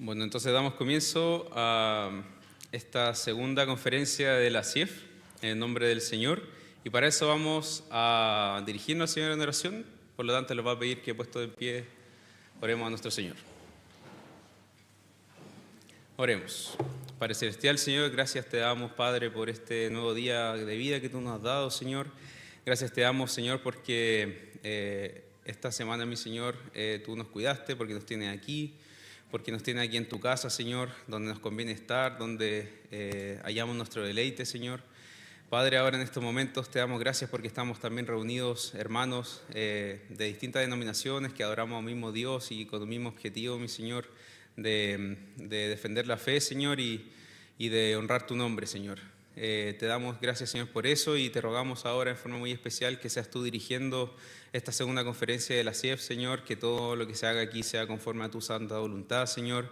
Bueno, entonces damos comienzo a esta segunda conferencia de la CIEF, en el nombre del Señor, y para eso vamos a dirigirnos al Señor en oración. Por lo tanto, les voy a pedir que, puesto de pie, oremos a nuestro Señor. Oremos. Padre Celestial, Señor, gracias te damos, Padre, por este nuevo día de vida que tú nos has dado, Señor. Gracias te damos, Señor, porque esta semana, mi Señor, tú nos cuidaste, porque nos tienes aquí, porque nos tienes aquí en tu casa, Señor, donde nos conviene estar, donde hallamos nuestro deleite, Señor. Padre, ahora en estos momentos te damos gracias porque estamos también reunidos, hermanos de distintas denominaciones que adoramos a un mismo Dios y con un mismo objetivo, mi Señor, de defender la fe, Señor, y de honrar tu nombre, Señor. Te damos gracias, Señor, por eso y te rogamos ahora en forma muy especial que seas tú dirigiendo esta segunda conferencia de la CIEF, Señor, que todo lo que se haga aquí sea conforme a tu santa voluntad, Señor.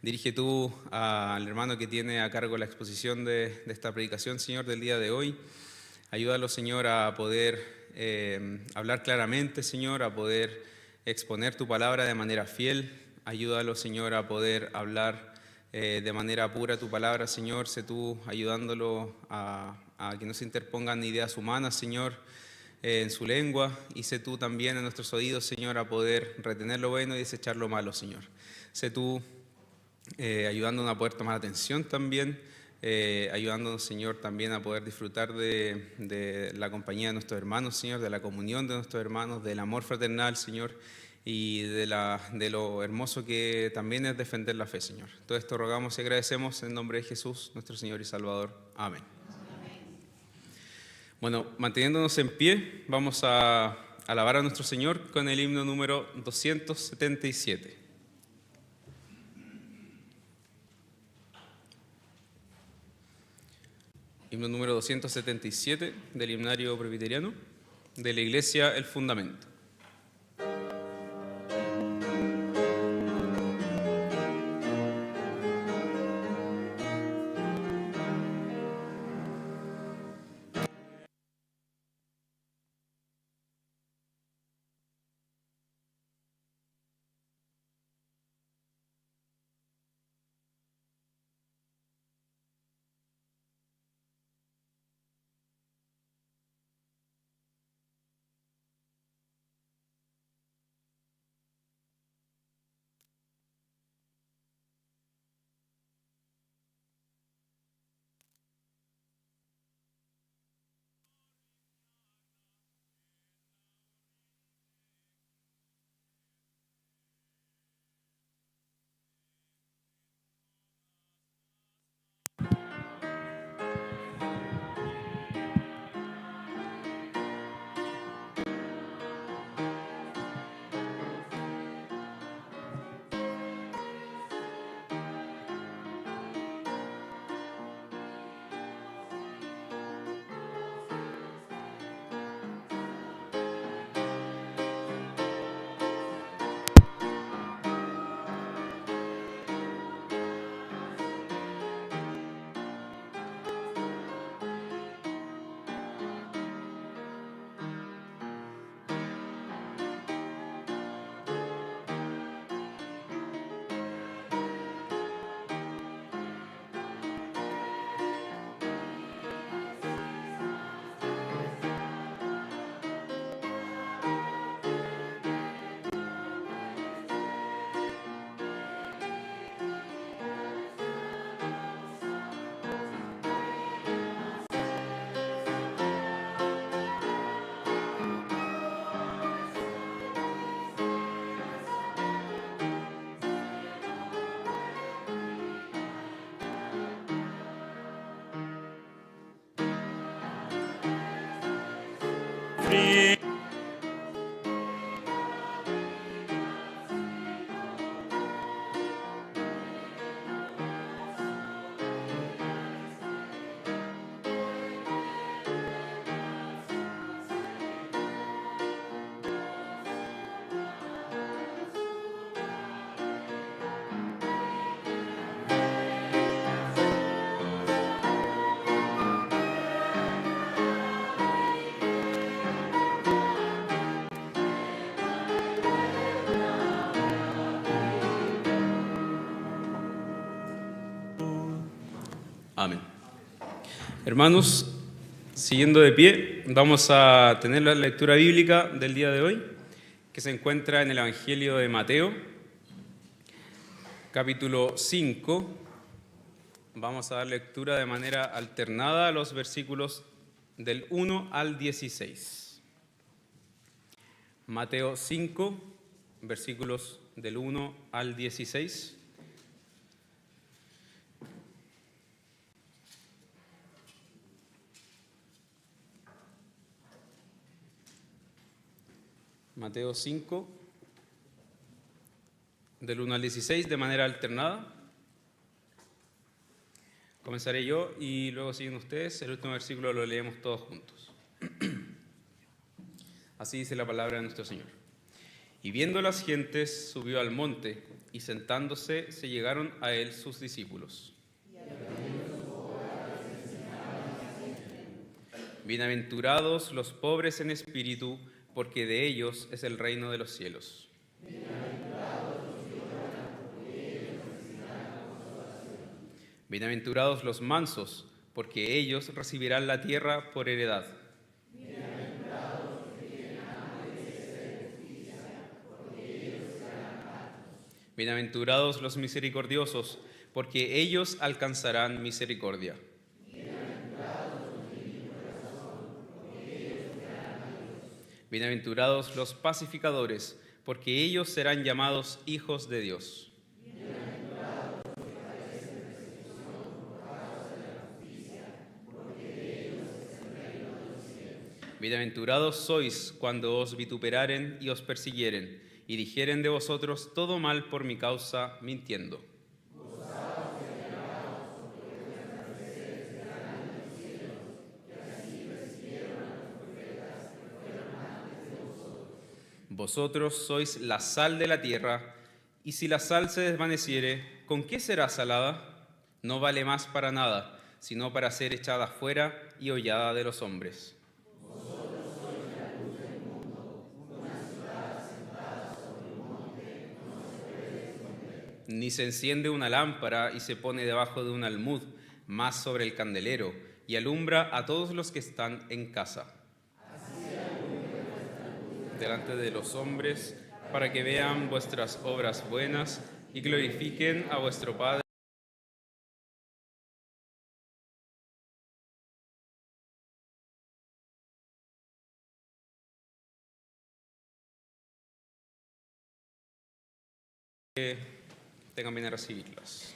Dirige tú al hermano que tiene a cargo la exposición de esta predicación, Señor, del día de hoy. Ayúdalo, Señor, a poder hablar claramente, Señor, a poder exponer tu palabra de manera fiel. Ayúdalo, Señor, a poder hablar de manera pura tu palabra, Señor. Sé tú ayudándolo a que no se interpongan ideas humanas, Señor, en su lengua. Y sé tú también en nuestros oídos, Señor, a poder retener lo bueno y desechar lo malo, Señor. Sé tú ayudándonos a poder tomar atención también, ayudándonos, Señor, también a poder disfrutar de la compañía de nuestros hermanos, Señor, de la comunión de nuestros hermanos, del amor fraternal, Señor, y de lo hermoso que también es defender la fe, Señor. Todo esto rogamos y agradecemos en nombre de Jesús, nuestro Señor y Salvador. Amén. Bueno, manteniéndonos en pie, vamos a alabar a nuestro Señor con el himno número 277. Himno número 277 del himnario presbiteriano de la Iglesia El Fundamento. Hermanos, siguiendo de pie, vamos a tener la lectura bíblica del día de hoy, que se encuentra en el Evangelio de Mateo, capítulo 5. Vamos a dar lectura de manera alternada a los versículos del 1 al 16. Mateo 5, versículos del 1 al 16. Mateo 5, del 1 al 16, de manera alternada. Comenzaré yo y luego siguen ustedes. El último versículo lo leemos todos juntos. Así dice la palabra de nuestro Señor. Y viendo las gentes, subió al monte, y sentándose se llegaron a él sus discípulos. Bienaventurados los pobres en espíritu, porque de ellos es el reino de los cielos. Bienaventurados los mansos, porque ellos recibirán la tierra por heredad. Bienaventurados los misericordiosos, porque ellos alcanzarán misericordia. Bienaventurados los pacificadores, porque ellos serán llamados hijos de Dios. Bienaventurados sois cuando os vituperaren y os persiguieren, y dijeren de vosotros todo mal por mi causa, mintiendo. Vosotros sois la sal de la tierra, y si la sal se desvaneciere, ¿con qué será salada? No vale más para nada, sino para ser echada fuera y hollada de los hombres. Vosotros sois la luz del mundo, una ciudad asentada sobre un monte no se puede esconder. Ni se enciende una lámpara y se pone debajo de un almud, mas sobre el candelero, y alumbra a todos los que están en casa. Delante de los hombres, para que vean vuestras obras buenas y glorifiquen a vuestro Padre. Que tengan bien a recibirlas.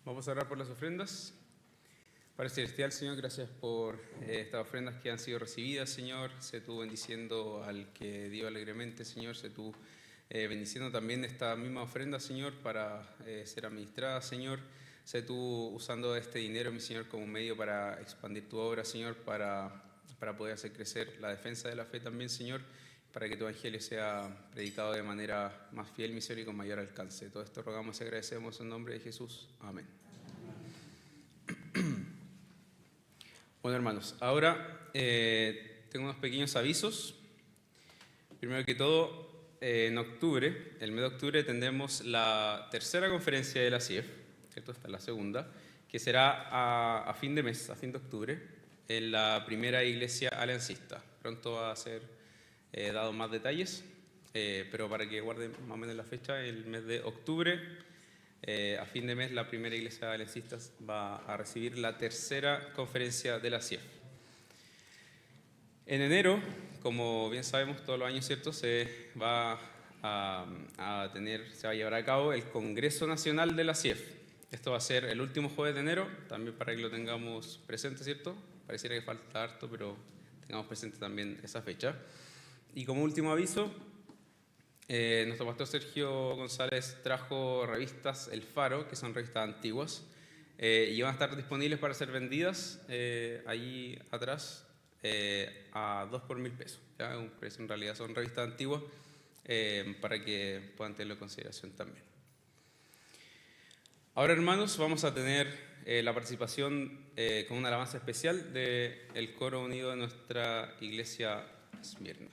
Vamos a orar por las ofrendas. Padre Celestial, Señor, gracias por estas ofrendas que han sido recibidas, Señor. Sé tú bendiciendo al que dio alegremente, Señor. Sé tú bendiciendo también esta misma ofrenda, Señor, para ser administrada, Señor. Sé tú usando este dinero, mi Señor, como un medio para expandir tu obra, Señor, para poder hacer crecer la defensa de la fe también, Señor, para que tu evangelio sea predicado de manera más fiel, mi Señor, y con mayor alcance. Todo esto rogamos y agradecemos en nombre de Jesús. Amén. Bueno, hermanos, ahora tengo unos pequeños avisos. Primero que todo, en octubre, el mes de octubre, tendremos la tercera conferencia de la CIEF, ¿cierto? Esta es la segunda, que será a fin de mes, a fin de octubre, en la primera iglesia aliancista. Pronto va a ser dado más detalles, pero para que guarden más o menos la fecha, el mes de octubre, a fin de mes, la primera iglesia aliancista va a recibir la tercera conferencia de la CIEF. En enero, como bien sabemos, todos los años, ¿cierto?, se va a llevar a cabo el Congreso Nacional de la CIEF. Esto va a ser el último jueves de enero, también para que lo tengamos presente, ¿cierto? Pareciera que falta harto, pero tengamos presente también esa fecha. Y como último aviso, nuestro pastor Sergio González trajo revistas El Faro, que son revistas antiguas, y van a estar disponibles para ser vendidas allí atrás a 2 por 1.000 pesos. ¿Ya? Un precio, en realidad son revistas antiguas para que puedan tenerlo en consideración también. Ahora, hermanos, vamos a tener la participación con una alabanza especial del coro unido de nuestra iglesia Esmirna.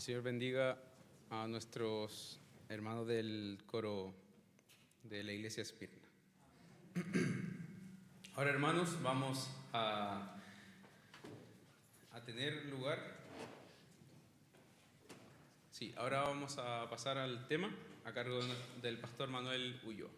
Señor bendiga a nuestros hermanos del coro de la Iglesia Esmirna. Ahora, hermanos, vamos a tener lugar. Sí, ahora vamos a pasar al tema a cargo del pastor Manuel Ulloa.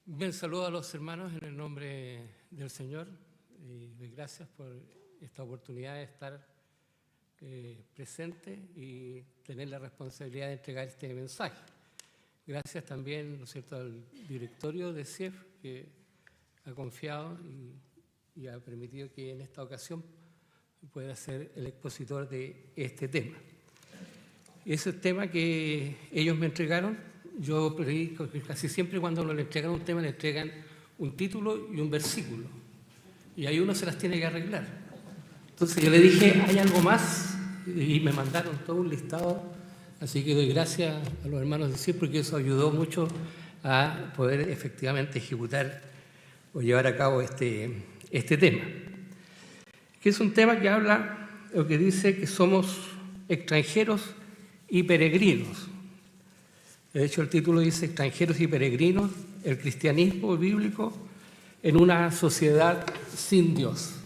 Bien, saludo a los hermanos en el nombre del Señor y doy gracias por esta oportunidad de estar presente y tener la responsabilidad de entregar este mensaje. Gracias también, ¿no es cierto?, al directorio de CIEF que ha confiado y ha permitido que en esta ocasión pueda ser el expositor de este tema. Ese tema que ellos me entregaron, yo predico que casi siempre cuando le entregan un tema le entregan un título y un versículo y ahí uno se las tiene que arreglar. Entonces yo le dije, ¿hay algo más? Y me mandaron todo un listado, así que doy gracias a los hermanos de CIEF porque eso ayudó mucho a poder efectivamente ejecutar o llevar a cabo este tema, que es un tema que habla o que dice que somos extranjeros y peregrinos. De hecho, el título dice extranjeros y peregrinos, el cristianismo bíblico en una sociedad sin Dios.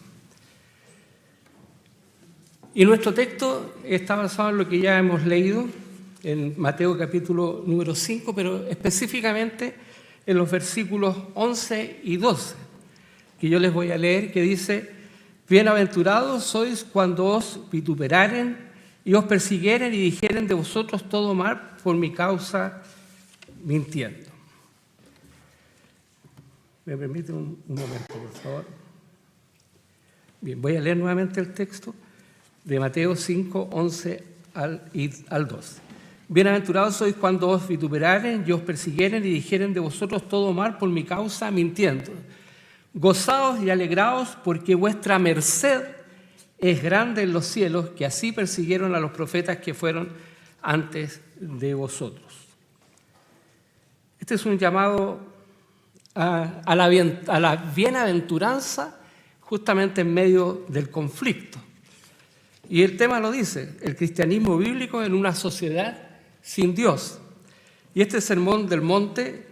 Y nuestro texto está basado en lo que ya hemos leído en Mateo capítulo número 5, pero específicamente en los versículos 11 y 12, que yo les voy a leer, que dice: bienaventurados sois cuando os vituperaren y os persiguieren y dijeren de vosotros todo mal por mi causa, mintiendo. ¿Me permite un momento, por favor? Bien, voy a leer nuevamente el texto de Mateo 5, 11 al 12. Bienaventurados sois cuando os vituperaren y os persiguieren y dijeren de vosotros todo mal por mi causa, mintiendo. Gozaos y alegraos porque vuestra merced es grande en los cielos, que así persiguieron a los profetas que fueron antes de vosotros. Este es un llamado a la bienaventuranza justamente en medio del conflicto. Y el tema lo dice, el cristianismo bíblico en una sociedad sin Dios. Y este sermón del monte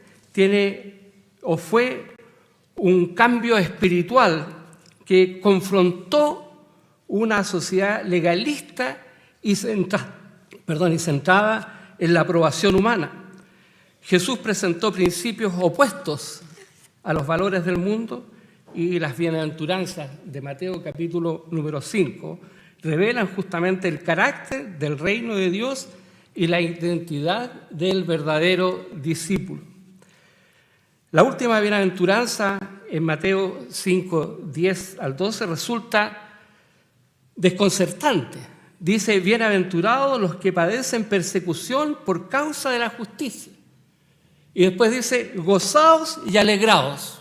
fue un cambio espiritual que confrontó una sociedad legalista y centrada en la aprobación humana. Jesús presentó principios opuestos a los valores del mundo y las bienaventuranzas de Mateo capítulo número 5 revelan justamente el carácter del reino de Dios y la identidad del verdadero discípulo. La última bienaventuranza en Mateo 5, 10 al 12 resulta desconcertante. Dice: bienaventurados los que padecen persecución por causa de la justicia. Y después dice: gozaos y alegraos.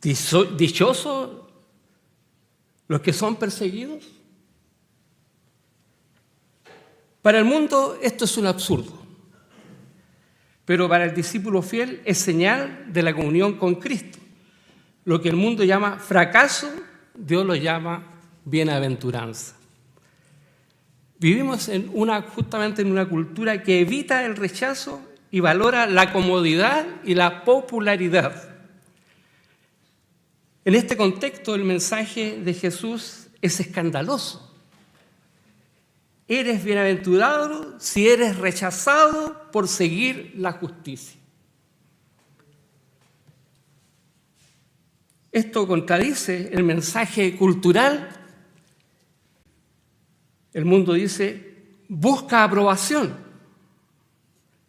Dichosos los que son perseguidos. Para el mundo esto es un absurdo, pero para el discípulo fiel es señal de la comunión con Cristo. Lo que el mundo llama fracaso, Dios lo llama bienaventuranza. Vivimos justamente en una cultura que evita el rechazo y valora la comodidad y la popularidad. En este contexto, el mensaje de Jesús es escandaloso. Eres bienaventurado si eres rechazado por seguir la justicia. Esto contradice el mensaje cultural. El mundo dice: busca aprobación.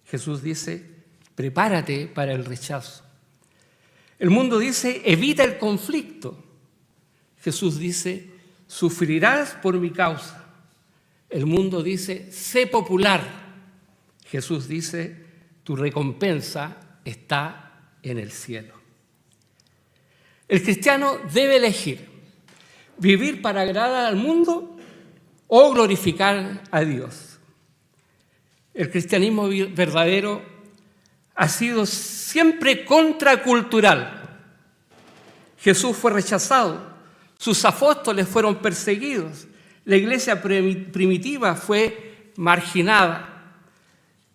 Jesús dice: prepárate para el rechazo. El mundo dice: evita el conflicto. Jesús dice: sufrirás por mi causa. El mundo dice: sé popular. Jesús dice: tu recompensa está en el cielo. El cristiano debe elegir vivir para agradar al mundo o glorificar a Dios. El cristianismo verdadero ha sido siempre contracultural. Jesús fue rechazado, sus apóstoles fueron perseguidos, la iglesia primitiva fue marginada.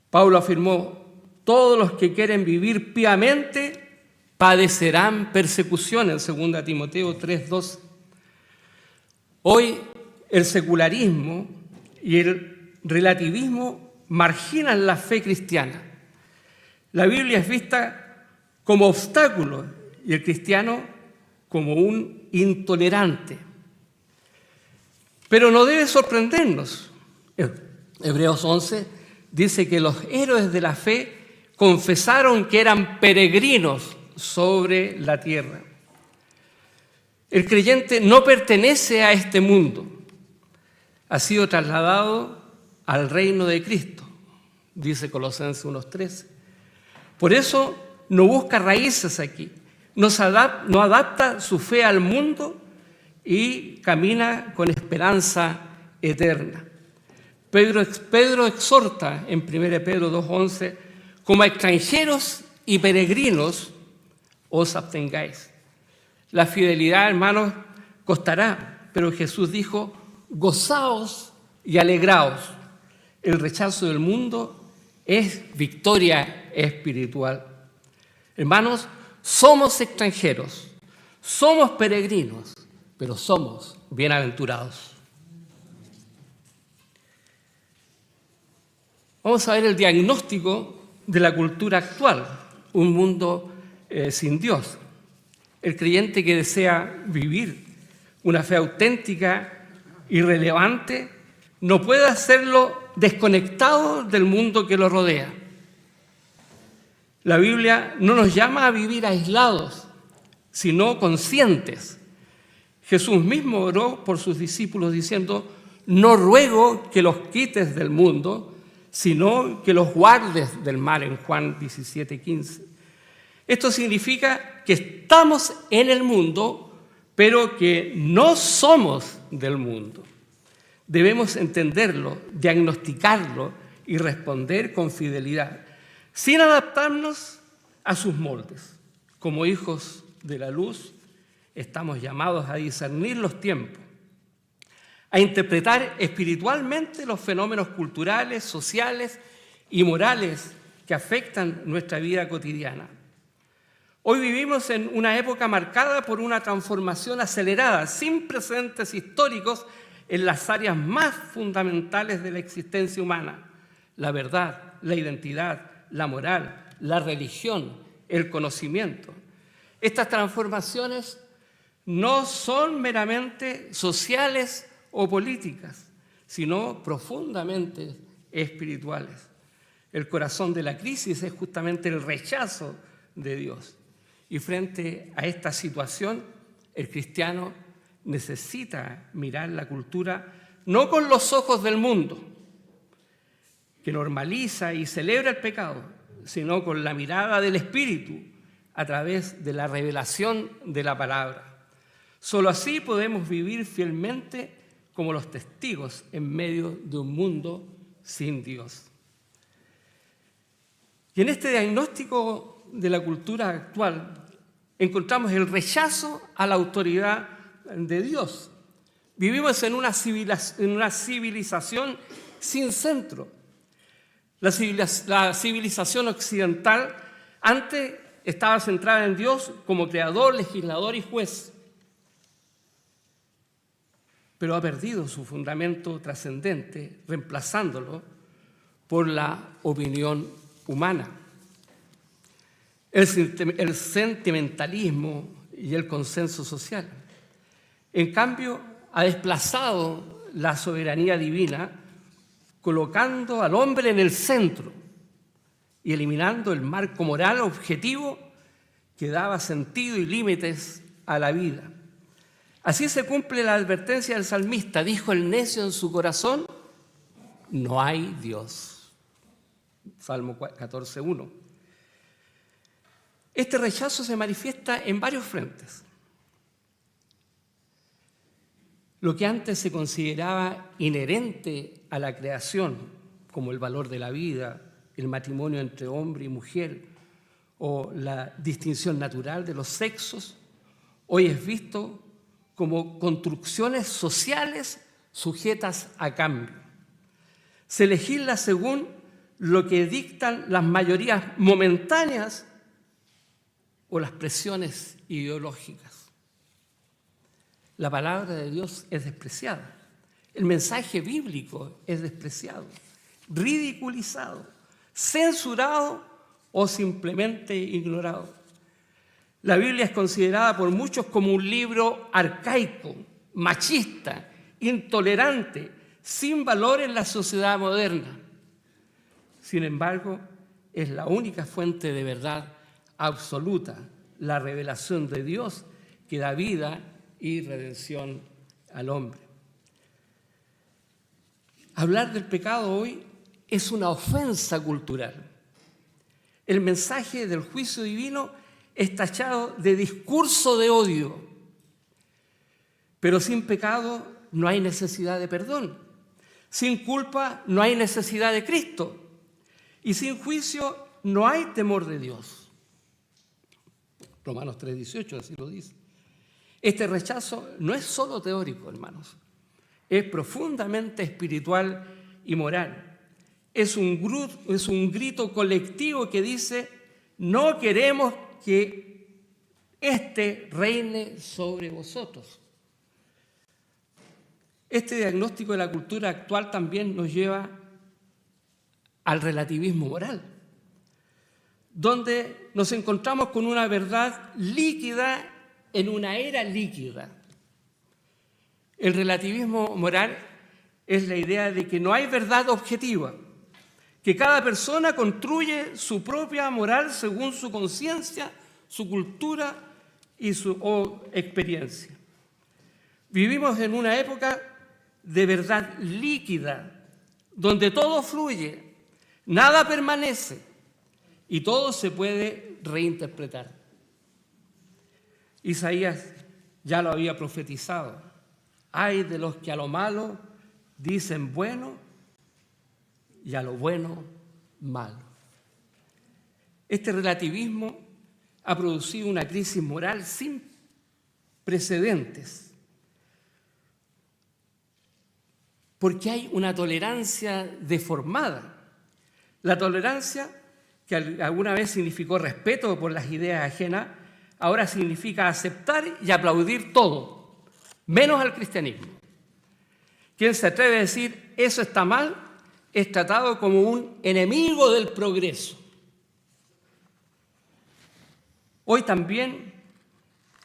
Pablo afirmó: todos los que quieren vivir piamente padecerán persecución, en 2 Timoteo 3:12. Hoy el secularismo y el relativismo marginan la fe cristiana. La Biblia es vista como obstáculo y el cristiano como un intolerante. Pero no debe sorprendernos. Hebreos 11 dice que los héroes de la fe confesaron que eran peregrinos sobre la tierra. El creyente no pertenece a este mundo. Ha sido trasladado al reino de Cristo, dice Colosenses 1:13. Por eso no busca raíces aquí, no adapta su fe al mundo y camina con esperanza eterna. Pedro exhorta en 1 Pedro 2:11: como a extranjeros y peregrinos os abstengáis. La fidelidad, hermanos, costará, pero Jesús dijo: gozaos y alegraos. El rechazo del mundo es victoria espiritual. Hermanos, somos extranjeros, somos peregrinos, pero somos bienaventurados. Vamos a ver el diagnóstico de la cultura actual, un mundo sin Dios. El creyente que desea vivir una fe auténtica y relevante no puede hacerlo desconectado del mundo que lo rodea. La Biblia no nos llama a vivir aislados, sino conscientes. Jesús mismo oró por sus discípulos diciendo: no ruego que los quites del mundo, sino que los guardes del mal, en Juan 17:15. Esto significa que estamos en el mundo, pero que no somos del mundo. Debemos entenderlo, diagnosticarlo y responder con fidelidad, sin adaptarnos a sus moldes. Como hijos de la luz, estamos llamados a discernir los tiempos, a interpretar espiritualmente los fenómenos culturales, sociales y morales que afectan nuestra vida cotidiana. Hoy vivimos en una época marcada por una transformación acelerada, sin precedentes históricos en las áreas más fundamentales de la existencia humana: la verdad, la identidad, la moral, la religión, el conocimiento. Estas transformaciones no son meramente sociales o políticas, sino profundamente espirituales. El corazón de la crisis es justamente el rechazo de Dios. Y frente a esta situación, el cristiano necesita mirar la cultura no con los ojos del mundo, que normaliza y celebra el pecado, sino con la mirada del Espíritu a través de la revelación de la palabra. Solo así podemos vivir fielmente como los testigos en medio de un mundo sin Dios. Y en este diagnóstico de la cultura actual encontramos el rechazo a la autoridad de Dios. Vivimos en una civilización sin centro. La civilización occidental antes estaba centrada en Dios como creador, legislador y juez, pero ha perdido su fundamento trascendente, reemplazándolo por la opinión humana. El sentimentalismo y el consenso social. En cambio, ha desplazado la soberanía divina, colocando al hombre en el centro y eliminando el marco moral objetivo que daba sentido y límites a la vida. Así se cumple la advertencia del salmista: dijo el necio en su corazón, no hay Dios. Salmo 14:1. Este rechazo se manifiesta en varios frentes. Lo que antes se consideraba inherente a la creación, como el valor de la vida, el matrimonio entre hombre y mujer o la distinción natural de los sexos, hoy es visto como construcciones sociales sujetas a cambio. Se legisla según lo que dictan las mayorías momentáneas o las presiones ideológicas. La palabra de Dios es despreciada. El mensaje bíblico es despreciado, ridiculizado, censurado o simplemente ignorado. La Biblia es considerada por muchos como un libro arcaico, machista, intolerante, sin valor en la sociedad moderna. Sin embargo, es la única fuente de verdad absoluta, la revelación de Dios que da vida y redención al hombre. Hablar del pecado hoy es una ofensa cultural. El mensaje del juicio divino es tachado de discurso de odio. Pero sin pecado no hay necesidad de perdón. Sin culpa no hay necesidad de Cristo. Y sin juicio no hay temor de Dios. Romanos 3:18 así lo dice. Este rechazo no es solo teórico, hermanos. Es profundamente espiritual y moral. Es un grito colectivo que dice: no queremos que éste reine sobre vosotros. Este diagnóstico de la cultura actual también nos lleva al relativismo moral, donde nos encontramos con una verdad líquida en una era líquida. El relativismo moral es la idea de que no hay verdad objetiva, que cada persona construye su propia moral según su conciencia, su cultura y su experiencia. Vivimos en una época de verdad líquida, donde todo fluye, nada permanece y todo se puede reinterpretar. Isaías ya lo había profetizado. Ay de los que a lo malo dicen bueno y a lo bueno malo. Este relativismo ha producido una crisis moral sin precedentes, porque hay una tolerancia deformada. La tolerancia, que alguna vez significó respeto por las ideas ajenas, ahora significa aceptar y aplaudir todo, menos al cristianismo. Quien se atreve a decir eso está mal es tratado como un enemigo del progreso. Hoy también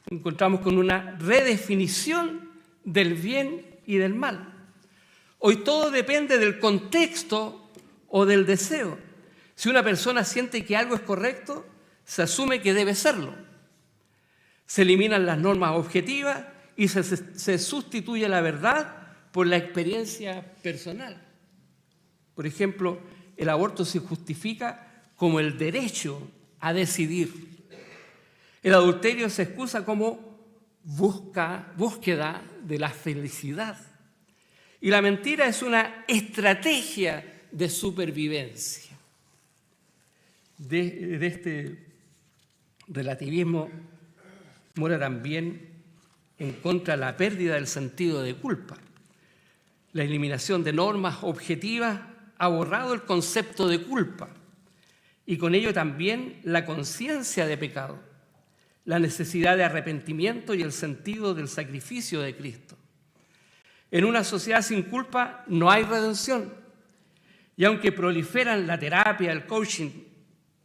encontramos con una redefinición del bien y del mal. Hoy todo depende del contexto o del deseo. Si una persona siente que algo es correcto, se asume que debe serlo. Se eliminan las normas objetivas y se sustituye la verdad por la experiencia personal. Por ejemplo, el aborto se justifica como el derecho a decidir. El adulterio se excusa como búsqueda de la felicidad. Y la mentira es una estrategia de supervivencia. De este relativismo mora también en contra de la pérdida del sentido de culpa. La eliminación de normas objetivas ha borrado el concepto de culpa y con ello también la conciencia de pecado, la necesidad de arrepentimiento y el sentido del sacrificio de Cristo. En una sociedad sin culpa no hay redención. Y aunque proliferan la terapia, el coaching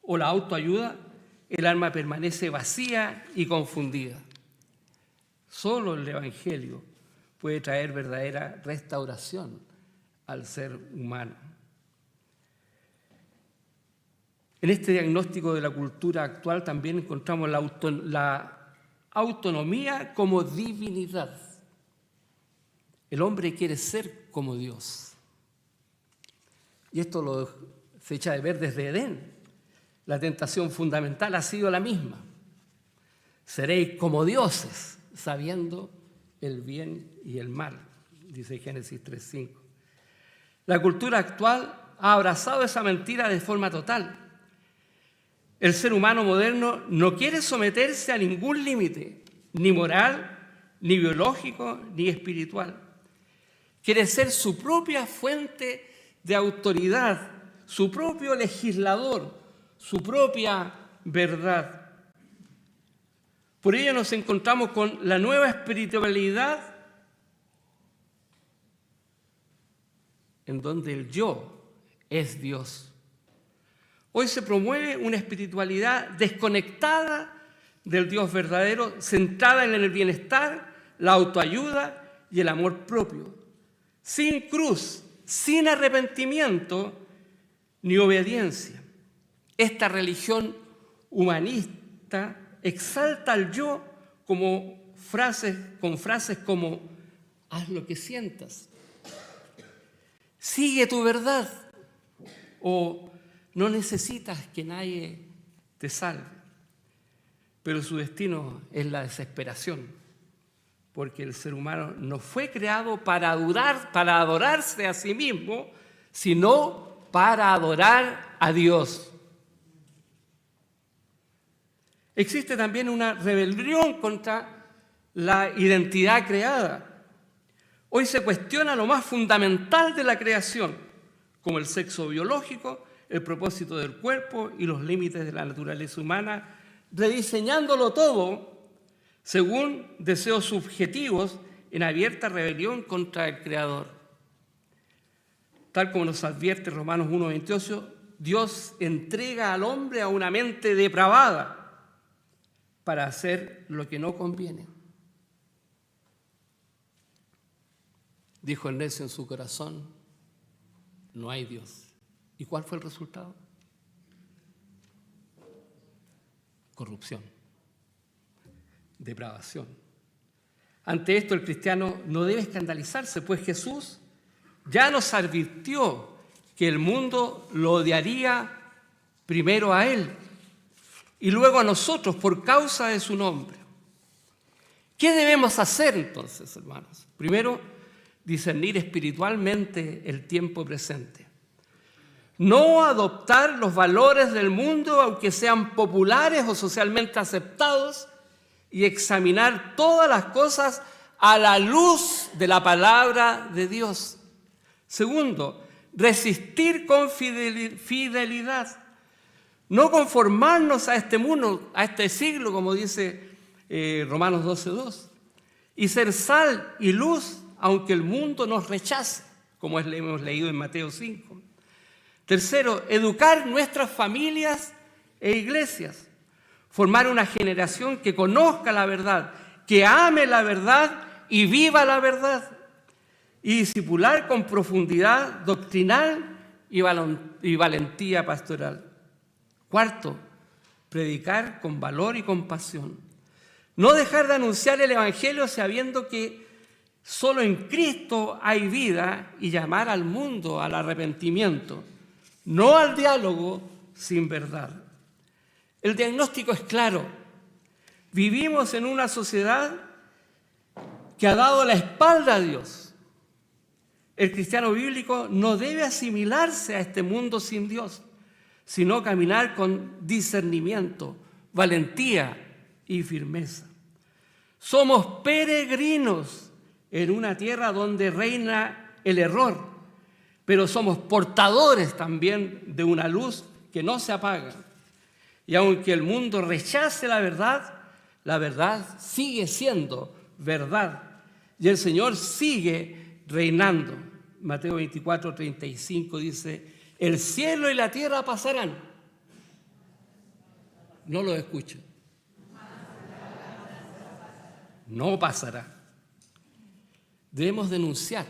o la autoayuda, el alma permanece vacía y confundida. Solo el Evangelio puede traer verdadera restauración al ser humano. En este diagnóstico de la cultura actual también encontramos la autonomía como divinidad. El hombre quiere ser como Dios. Y esto se echa de ver desde Edén. La tentación fundamental ha sido la misma. Seréis como dioses, sabiendo el bien y el mal, dice Génesis 3:5. La cultura actual ha abrazado esa mentira de forma total. El ser humano moderno no quiere someterse a ningún límite, ni moral, ni biológico, ni espiritual. Quiere ser su propia fuente de autoridad, su propio legislador, su propia verdad. Por ello nos encontramos con la nueva espiritualidad en donde el yo es Dios. Hoy se promueve una espiritualidad desconectada del Dios verdadero, centrada en el bienestar, la autoayuda y el amor propio, sin cruz, sin arrepentimiento ni obediencia. Esta religión humanista exalta al yo con frases como haz lo que sientas, sigue tu verdad o no necesitas que nadie te salve. Pero su destino es la desesperación, porque el ser humano no fue creado para adorarse a sí mismo, sino para adorar a Dios. Existe también una rebelión contra la identidad creada. Hoy se cuestiona lo más fundamental de la creación, como el sexo biológico, el propósito del cuerpo y los límites de la naturaleza humana, rediseñándolo todo según deseos subjetivos en abierta rebelión contra el Creador. Tal como nos advierte Romanos 1:28, Dios entrega al hombre a una mente depravada para hacer lo que no conviene. Dijo el necio en su corazón, no hay Dios. ¿Y cuál fue el resultado? Corrupción, depravación. Ante esto el cristiano no debe escandalizarse, pues Jesús ya nos advirtió que el mundo lo odiaría primero a Él y luego a nosotros por causa de su nombre. ¿Qué debemos hacer entonces, hermanos? Primero, discernir espiritualmente el tiempo presente. No adoptar los valores del mundo, aunque sean populares o socialmente aceptados, y examinar todas las cosas a la luz de la palabra de Dios. Segundo, resistir con fidelidad. No conformarnos a este mundo, a este siglo, como dice Romanos 12:2. Y ser sal y luz, aunque el mundo nos rechace, como hemos leído en Mateo 5. Tercero, educar nuestras familias e iglesias. Formar una generación que conozca la verdad, que ame la verdad y viva la verdad. Y discipular con profundidad doctrinal y valentía pastoral. Cuarto, predicar con valor y compasión. No dejar de anunciar el Evangelio sabiendo que solo en Cristo hay vida y llamar al mundo al arrepentimiento, no al diálogo sin verdad. El diagnóstico es claro. Vivimos en una sociedad que ha dado la espalda a Dios. El cristiano bíblico no debe asimilarse a este mundo sin Dios, sino caminar con discernimiento, valentía y firmeza. Somos peregrinos en una tierra donde reina el error, pero somos portadores también de una luz que no se apaga. Y aunque el mundo rechace la verdad sigue siendo verdad. Y el Señor sigue reinando. Mateo 24:35 dice, el cielo y la tierra pasarán. No lo escuchen. No pasará. Debemos denunciar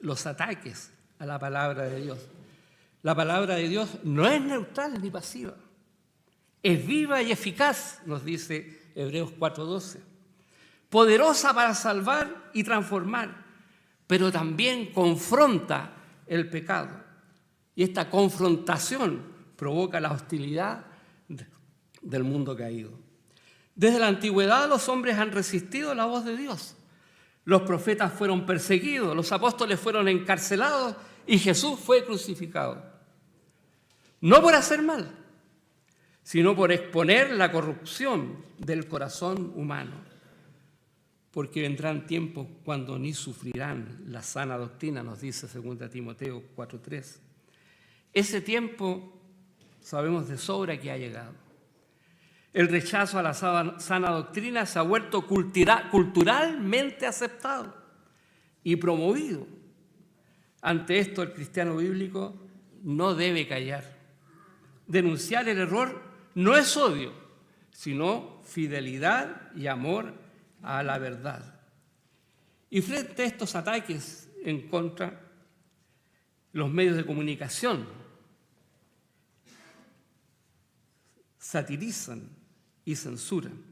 los ataques a la palabra de Dios. La palabra de Dios no es neutral ni pasiva. Es viva y eficaz, nos dice Hebreos 4:12. Poderosa para salvar y transformar, pero también confronta el pecado. Y esta confrontación provoca la hostilidad del mundo caído. Desde la antigüedad los hombres han resistido la voz de Dios, Los profetas fueron perseguidos, los apóstoles fueron encarcelados y Jesús fue crucificado. No por hacer mal, sino por exponer la corrupción del corazón humano. Porque vendrán tiempos cuando ni sufrirán la sana doctrina, nos dice 2 Timoteo 4:3. Ese tiempo sabemos de sobra que ha llegado. El rechazo a la sana doctrina se ha vuelto culturalmente aceptado y promovido. Ante esto, el cristiano bíblico no debe callar. Denunciar el error no es odio, sino fidelidad y amor a la verdad. Y frente a estos ataques en contra, los medios de comunicación satirizan y censuran.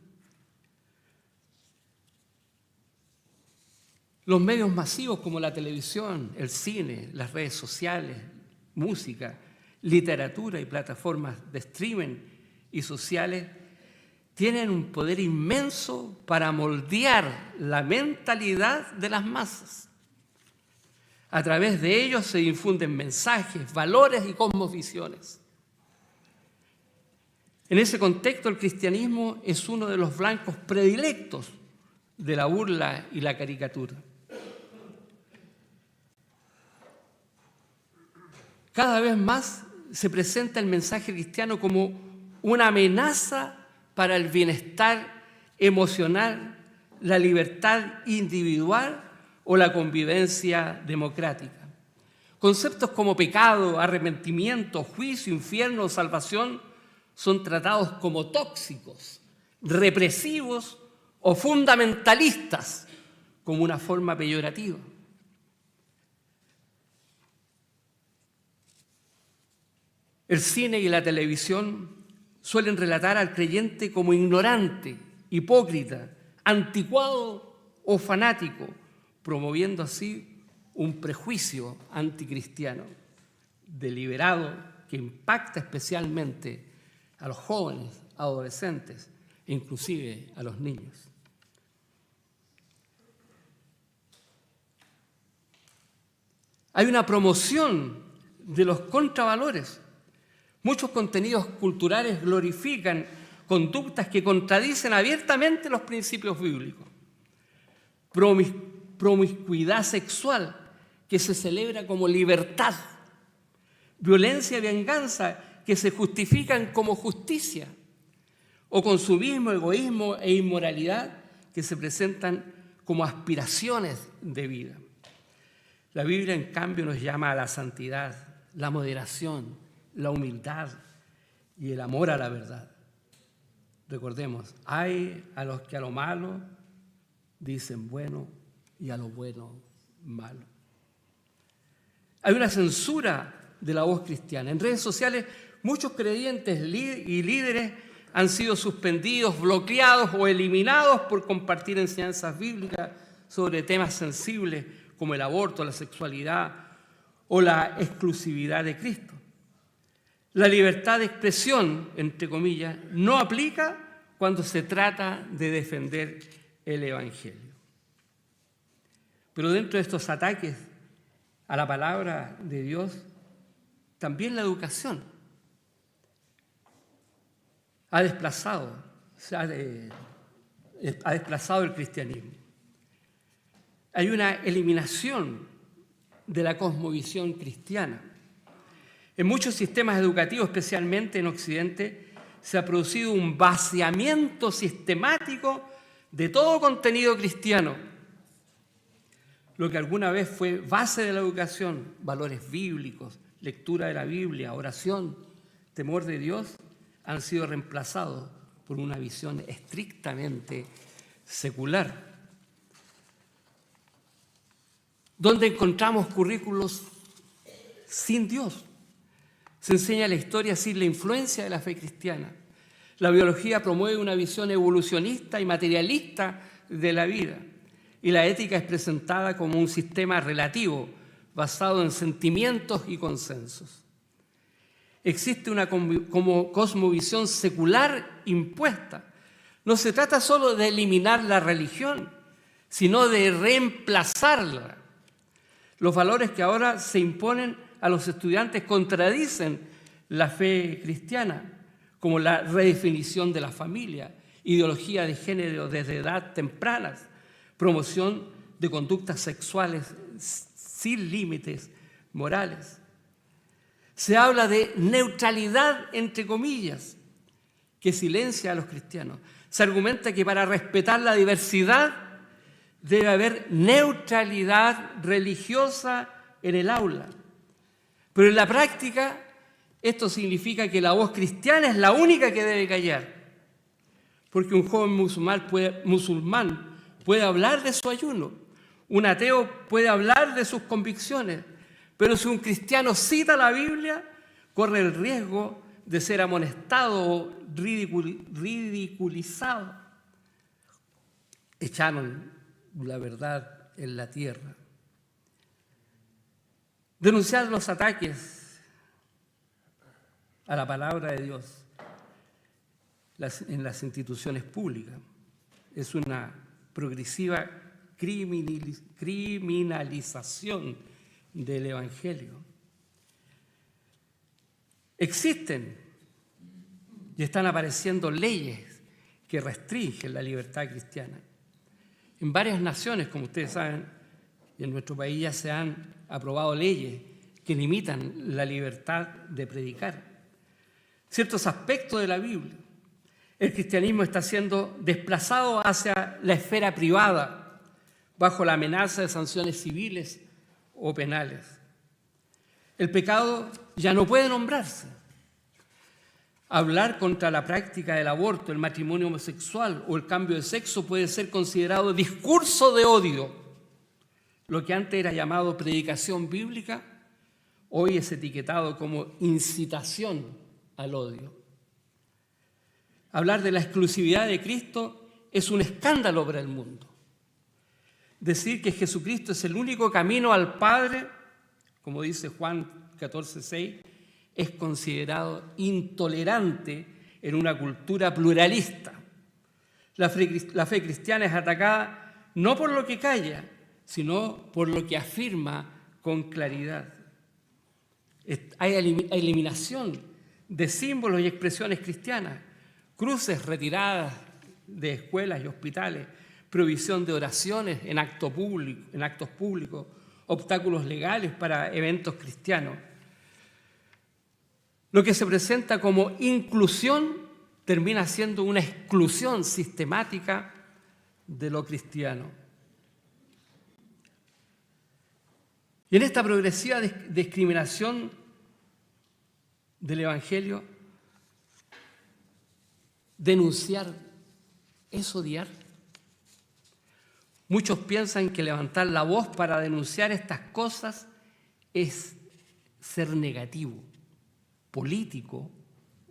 Los medios masivos como la televisión, el cine, las redes sociales, música, literatura y plataformas de streaming y sociales tienen un poder inmenso para moldear la mentalidad de las masas. A través de ellos se difunden mensajes, valores y cosmovisiones. En ese contexto, el cristianismo es uno de los blancos predilectos de la burla y la caricatura. Cada vez más se presenta el mensaje cristiano como una amenaza para el bienestar emocional, la libertad individual o la convivencia democrática. Conceptos como pecado, arrepentimiento, juicio, infierno, salvación son tratados como tóxicos, represivos o fundamentalistas como una forma peyorativa. El cine y la televisión suelen relatar al creyente como ignorante, hipócrita, anticuado o fanático, promoviendo así un prejuicio anticristiano deliberado que impacta especialmente a los jóvenes, adolescentes e inclusive a los niños. Hay una promoción de los contravalores. Muchos contenidos culturales glorifican conductas que contradicen abiertamente los principios bíblicos. Promiscuidad sexual que se celebra como libertad. Violencia y venganza que se justifican como justicia. O consumismo, egoísmo e inmoralidad que se presentan como aspiraciones de vida. La Biblia, en cambio, nos llama a la santidad, la moderación, la humildad y el amor a la verdad. Recordemos, hay a los que a lo malo dicen bueno y a lo bueno malo. Hay una censura de la voz cristiana. En redes sociales, muchos creyentes y líderes han sido suspendidos, bloqueados o eliminados por compartir enseñanzas bíblicas sobre temas sensibles como el aborto, la sexualidad o la exclusividad de Cristo. La libertad de expresión, entre comillas, no aplica cuando se trata de defender el Evangelio. Pero dentro de estos ataques a la palabra de Dios, también la educación ha desplazado el cristianismo. Hay una eliminación de la cosmovisión cristiana. En muchos sistemas educativos, especialmente en Occidente, se ha producido un vaciamiento sistemático de todo contenido cristiano. Lo que alguna vez fue base de la educación, valores bíblicos, lectura de la Biblia, oración, temor de Dios, han sido reemplazados por una visión estrictamente secular, donde encontramos currículos sin Dios. Se enseña la historia sin la influencia de la fe cristiana. La biología promueve una visión evolucionista y materialista de la vida. Y la ética es presentada como un sistema relativo, basado en sentimientos y consensos. Existe una cosmovisión secular impuesta. No se trata solo de eliminar la religión, sino de reemplazarla. Los valores que ahora se imponen a los estudiantes contradicen la fe cristiana, como la redefinición de la familia, ideología de género desde edad tempranas, promoción de conductas sexuales sin límites morales. Se habla de neutralidad, entre comillas, que silencia a los cristianos. Se argumenta que para respetar la diversidad debe haber neutralidad religiosa en el aula. Pero en la práctica, esto significa que la voz cristiana es la única que debe callar. Porque un joven musulmán puede hablar de su ayuno, un ateo puede hablar de sus convicciones, pero si un cristiano cita la Biblia, corre el riesgo de ser amonestado o ridiculizado. Echaron la verdad en la tierra. Denunciar los ataques a la palabra de Dios en las instituciones públicas es una progresiva criminalización del Evangelio. Existen y están apareciendo leyes que restringen la libertad cristiana. En varias naciones, como ustedes saben, y en nuestro país ya se han aprobado leyes que limitan la libertad de predicar ciertos aspectos de la Biblia. El cristianismo está siendo desplazado hacia la esfera privada, bajo la amenaza de sanciones civiles o penales. El pecado ya no puede nombrarse. Hablar contra la práctica del aborto, el matrimonio homosexual o el cambio de sexo puede ser considerado discurso de odio. Lo que antes era llamado predicación bíblica, hoy es etiquetado como incitación al odio. Hablar de la exclusividad de Cristo es un escándalo para el mundo. Decir que Jesucristo es el único camino al Padre, como dice Juan 14:6, es considerado intolerante en una cultura pluralista. La fe cristiana es atacada no por lo que calla, sino por lo que afirma con claridad. Hay eliminación de símbolos y expresiones cristianas, cruces retiradas de escuelas y hospitales, prohibición de oraciones en actos públicos, obstáculos legales para eventos cristianos. Lo que se presenta como inclusión termina siendo una exclusión sistemática de lo cristiano. Y en esta progresiva discriminación del Evangelio, denunciar es odiar. Muchos piensan que levantar la voz para denunciar estas cosas es ser negativo, político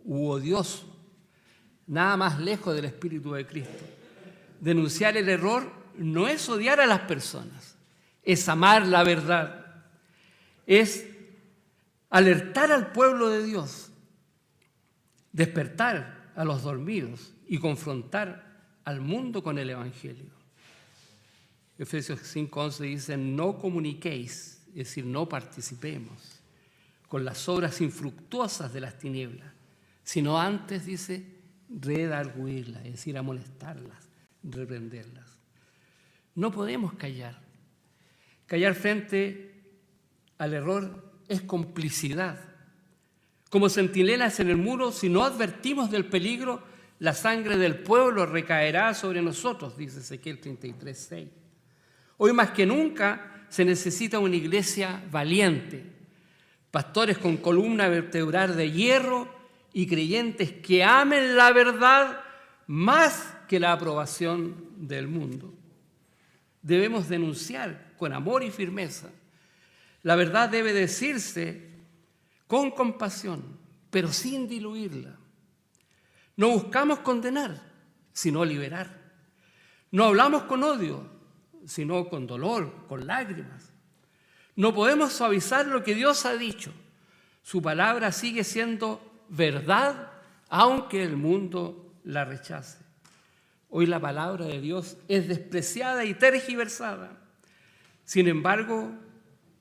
u odioso, nada más lejos del Espíritu de Cristo. Denunciar el error no es odiar a las personas, es amar la verdad, es alertar al pueblo de Dios, despertar a los dormidos y confrontar al mundo con el Evangelio. Efesios 5:11 dice, no comuniquéis, es decir, no participemos con las obras infructuosas de las tinieblas, sino antes, dice, redarguirlas, es decir, amonestarlas, reprenderlas. No podemos callar. Callar frente al error es complicidad. Como centinelas en el muro, si no advertimos del peligro, la sangre del pueblo recaerá sobre nosotros, dice Ezequiel 33:6. Hoy más que nunca se necesita una iglesia valiente, pastores con columna vertebral de hierro y creyentes que amen la verdad más que la aprobación del mundo. Debemos denunciar con amor y firmeza. La verdad debe decirse con compasión, pero sin diluirla. No buscamos condenar, sino liberar. No hablamos con odio, sino con dolor, con lágrimas. No podemos suavizar lo que Dios ha dicho. Su palabra sigue siendo verdad, aunque el mundo la rechace. Hoy la palabra de Dios es despreciada y tergiversada. Sin embargo,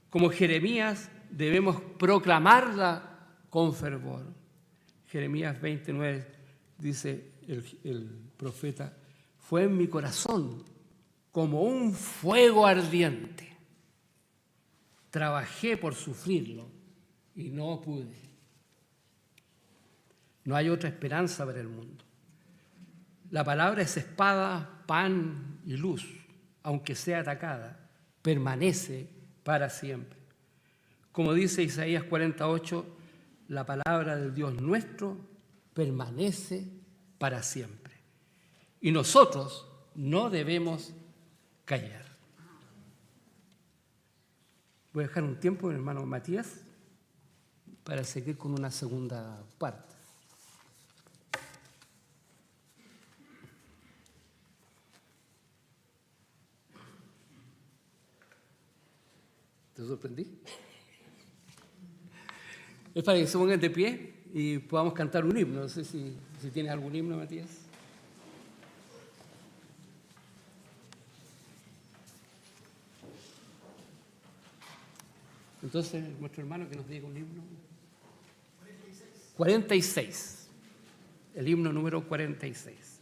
como Jeremías, debemos proclamarla con fervor. Jeremías 29 dice el profeta: fue en mi corazón como un fuego ardiente. Trabajé por sufrirlo y no pude. No hay otra esperanza para el mundo. La palabra es espada, pan y luz. Aunque sea atacada, permanece para siempre. Como dice Isaías 48, la palabra del Dios nuestro permanece para siempre. Y nosotros no debemos callar. Voy a dejar un tiempo con el hermano Matías para seguir con una segunda parte. ¿Te sorprendí? Es para que se pongan de pie y podamos cantar un himno. No sé si tienes algún himno, Matías. Entonces, nuestro hermano que nos diga un himno. 46. El himno número 46.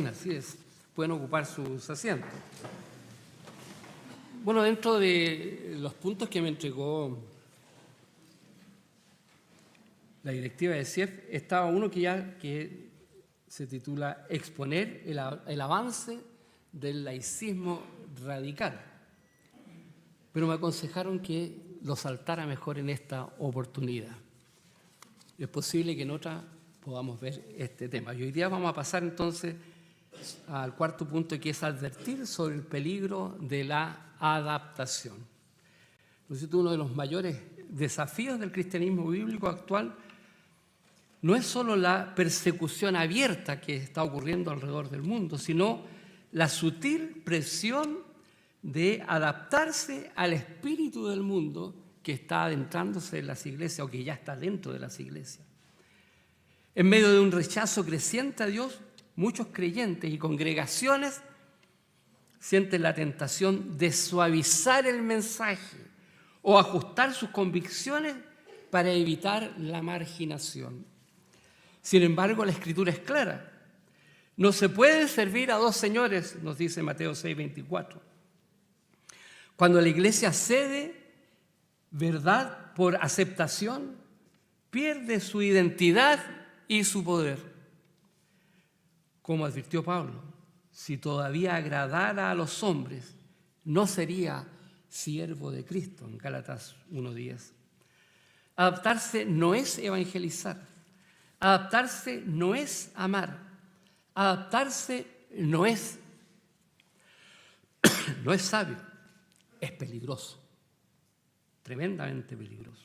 Así es, pueden ocupar sus asientos. Bueno, dentro de los puntos que me entregó la directiva de CIEF, estaba uno que se titula Exponer el avance del laicismo radical. Pero me aconsejaron que lo saltara mejor en esta oportunidad. Es posible que en otra podamos ver este tema. Y hoy día vamos a pasar entonces al cuarto punto, que es advertir sobre el peligro de la adaptación. Uno de los mayores desafíos del cristianismo bíblico actual no es solo la persecución abierta que está ocurriendo alrededor del mundo, sino la sutil presión de adaptarse al espíritu del mundo que está adentrándose en las iglesias o que ya está dentro de las iglesias. En medio de un rechazo creciente a Dios, muchos creyentes y congregaciones sienten la tentación de suavizar el mensaje o ajustar sus convicciones para evitar la marginación. Sin embargo, la Escritura es clara. No se puede servir a dos señores, nos dice Mateo 6:24. Cuando la iglesia cede verdad por aceptación, pierde su identidad y su poder. Como advirtió Pablo, si todavía agradara a los hombres, no sería siervo de Cristo, en Gálatas 1:10. Adaptarse no es evangelizar. Adaptarse no es amar. Adaptarse no es sabio. Es peligroso. Tremendamente peligroso.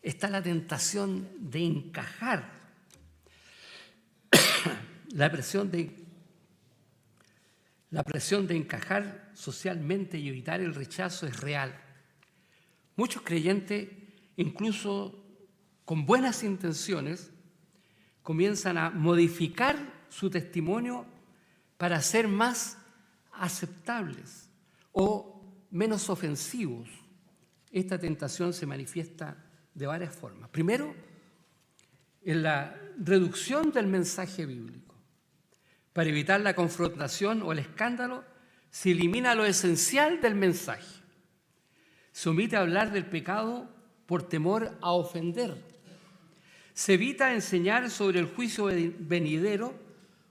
Está la tentación de encajar. La presión de encajar socialmente y evitar el rechazo es real. Muchos creyentes, incluso con buenas intenciones, comienzan a modificar su testimonio para ser más aceptables o menos ofensivos. Esta tentación se manifiesta de varias formas. Primero, en la reducción del mensaje bíblico. Para evitar la confrontación o el escándalo, se elimina lo esencial del mensaje. Se omite hablar del pecado por temor a ofender. Se evita enseñar sobre el juicio venidero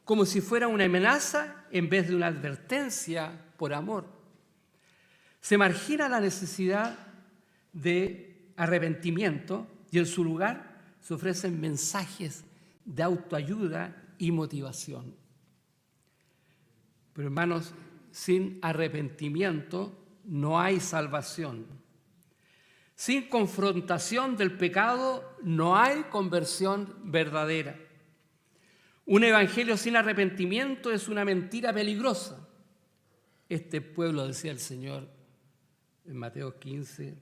como si fuera una amenaza en vez de una advertencia por amor. Se margina la necesidad de arrepentimiento y en su lugar se ofrecen mensajes de autoayuda y motivación. Pero hermanos, sin arrepentimiento no hay salvación. Sin confrontación del pecado no hay conversión verdadera. Un evangelio sin arrepentimiento es una mentira peligrosa. Este pueblo, decía el Señor en Mateo 15,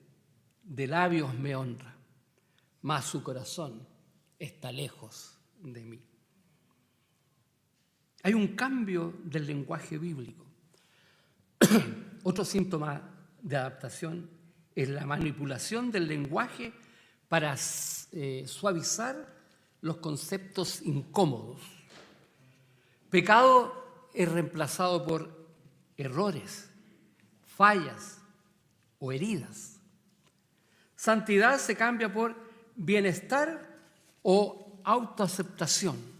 de labios me honra, mas su corazón está lejos de mí. Hay un cambio del lenguaje bíblico. Otro síntoma de adaptación es la manipulación del lenguaje para suavizar los conceptos incómodos. Pecado es reemplazado por errores, fallas o heridas. Santidad se cambia por bienestar o autoaceptación.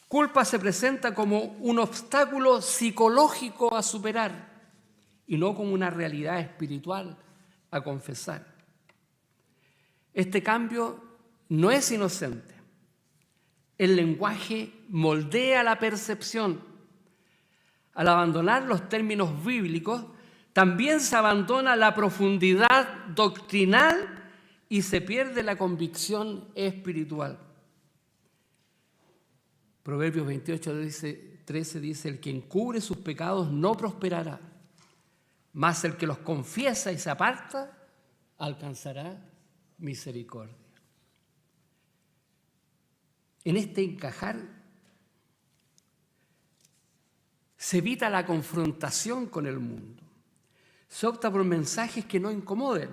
Culpa se presenta como un obstáculo psicológico a superar y no como una realidad espiritual a confesar. Este cambio no es inocente. El lenguaje moldea la percepción. Al abandonar los términos bíblicos, también se abandona la profundidad doctrinal y se pierde la convicción espiritual. Proverbios 28:13 dice: el que encubre sus pecados no prosperará, mas el que los confiesa y se aparta alcanzará misericordia. En este encajar se evita la confrontación con el mundo. Se opta por mensajes que no incomoden.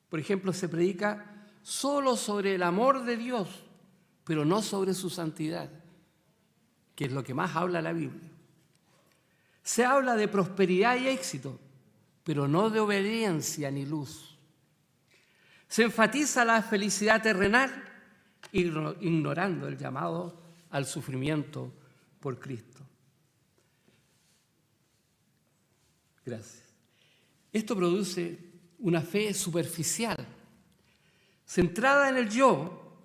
Por ejemplo, se predica solo sobre el amor de Dios, pero no sobre su santidad. que es lo que más habla la Biblia. Se habla de prosperidad y éxito, pero no de obediencia ni luz. Se enfatiza la felicidad terrenal, ignorando el llamado al sufrimiento por Cristo. Gracias. Esto produce una fe superficial, centrada en el yo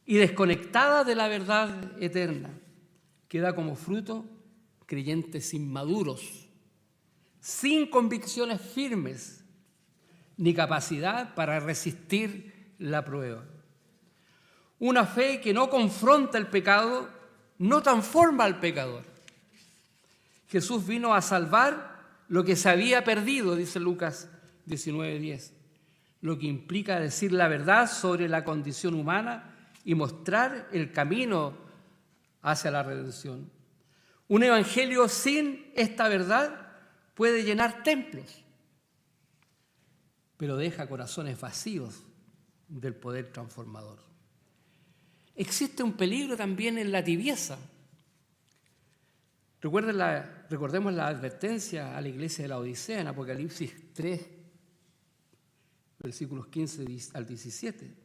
y desconectada de la verdad eterna, que da como fruto creyentes inmaduros, sin convicciones firmes ni capacidad para resistir la prueba. Una fe que no confronta el pecado, no transforma al pecador. Jesús vino a salvar lo que se había perdido, dice Lucas 19:10, lo que implica decir la verdad sobre la condición humana y mostrar el camino hacia la redención. Un evangelio sin esta verdad puede llenar templos, pero deja corazones vacíos del poder transformador. Existe un peligro también en la tibieza. Recordemos la advertencia a la iglesia de la Odisea en Apocalipsis 3, versículos 15 al 17.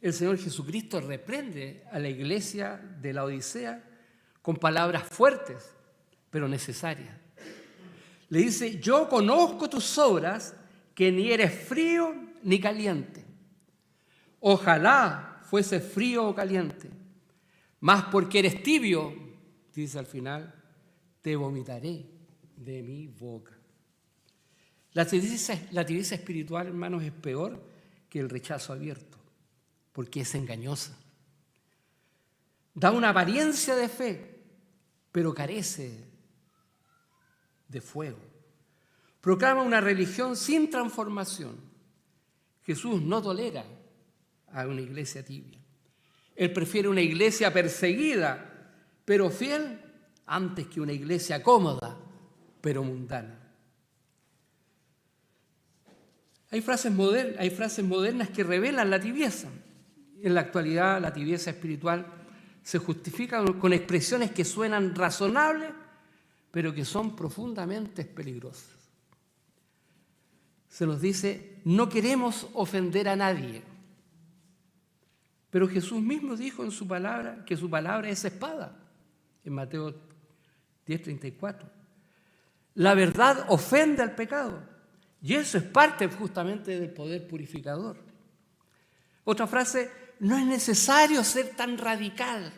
El Señor Jesucristo reprende a la iglesia de la Odisea con palabras fuertes, pero necesarias. Le dice: yo conozco tus obras, que ni eres frío ni caliente. Ojalá fuese frío o caliente, mas porque eres tibio, dice al final, te vomitaré de mi boca. La tibieza espiritual, hermanos, es peor que el rechazo abierto, porque es engañosa. Da una apariencia de fe, pero carece de fuego. Proclama una religión sin transformación. Jesús no tolera a una iglesia tibia. Él prefiere una iglesia perseguida, pero fiel, antes que una iglesia cómoda, pero mundana. Hay frases modernas que revelan la tibieza. En la actualidad, la tibieza espiritual se justifica con expresiones que suenan razonables, pero que son profundamente peligrosas. Se nos dice: no queremos ofender a nadie. Pero Jesús mismo dijo en su palabra que su palabra es espada, en Mateo 10:34. La verdad ofende al pecado, y eso es parte justamente del poder purificador. Otra frase: no es necesario ser tan radical.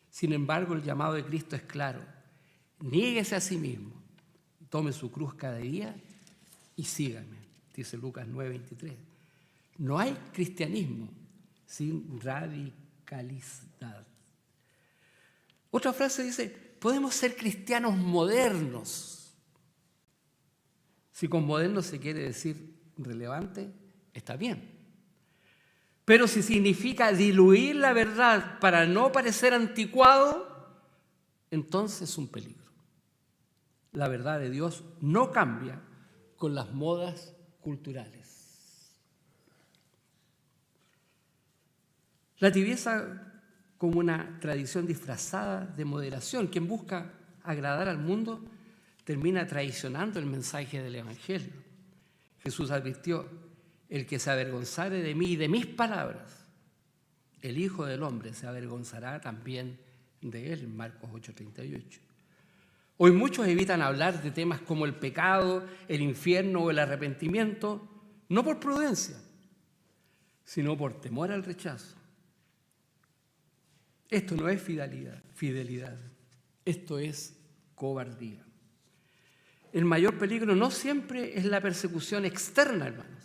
Sin embargo, el llamado de Cristo es claro: niéguese a sí mismo, tome su cruz cada día y sígame, dice Lucas 9:23. No hay cristianismo sin radicalidad. Otra frase dice: podemos ser cristianos modernos. Si con moderno se quiere decir relevante, está bien. Pero si significa diluir la verdad para no parecer anticuado, entonces es un peligro. La verdad de Dios no cambia con las modas culturales. La tibieza como una tradición disfrazada de moderación. Quien busca agradar al mundo termina traicionando el mensaje del Evangelio. Jesús advirtió: el que se avergonzare de mí y de mis palabras, el Hijo del Hombre se avergonzará también de él, en Marcos 8:38. Hoy muchos evitan hablar de temas como el pecado, el infierno o el arrepentimiento, no por prudencia, sino por temor al rechazo. Esto no es fidelidad, esto es cobardía. El mayor peligro no siempre es la persecución externa, hermanos,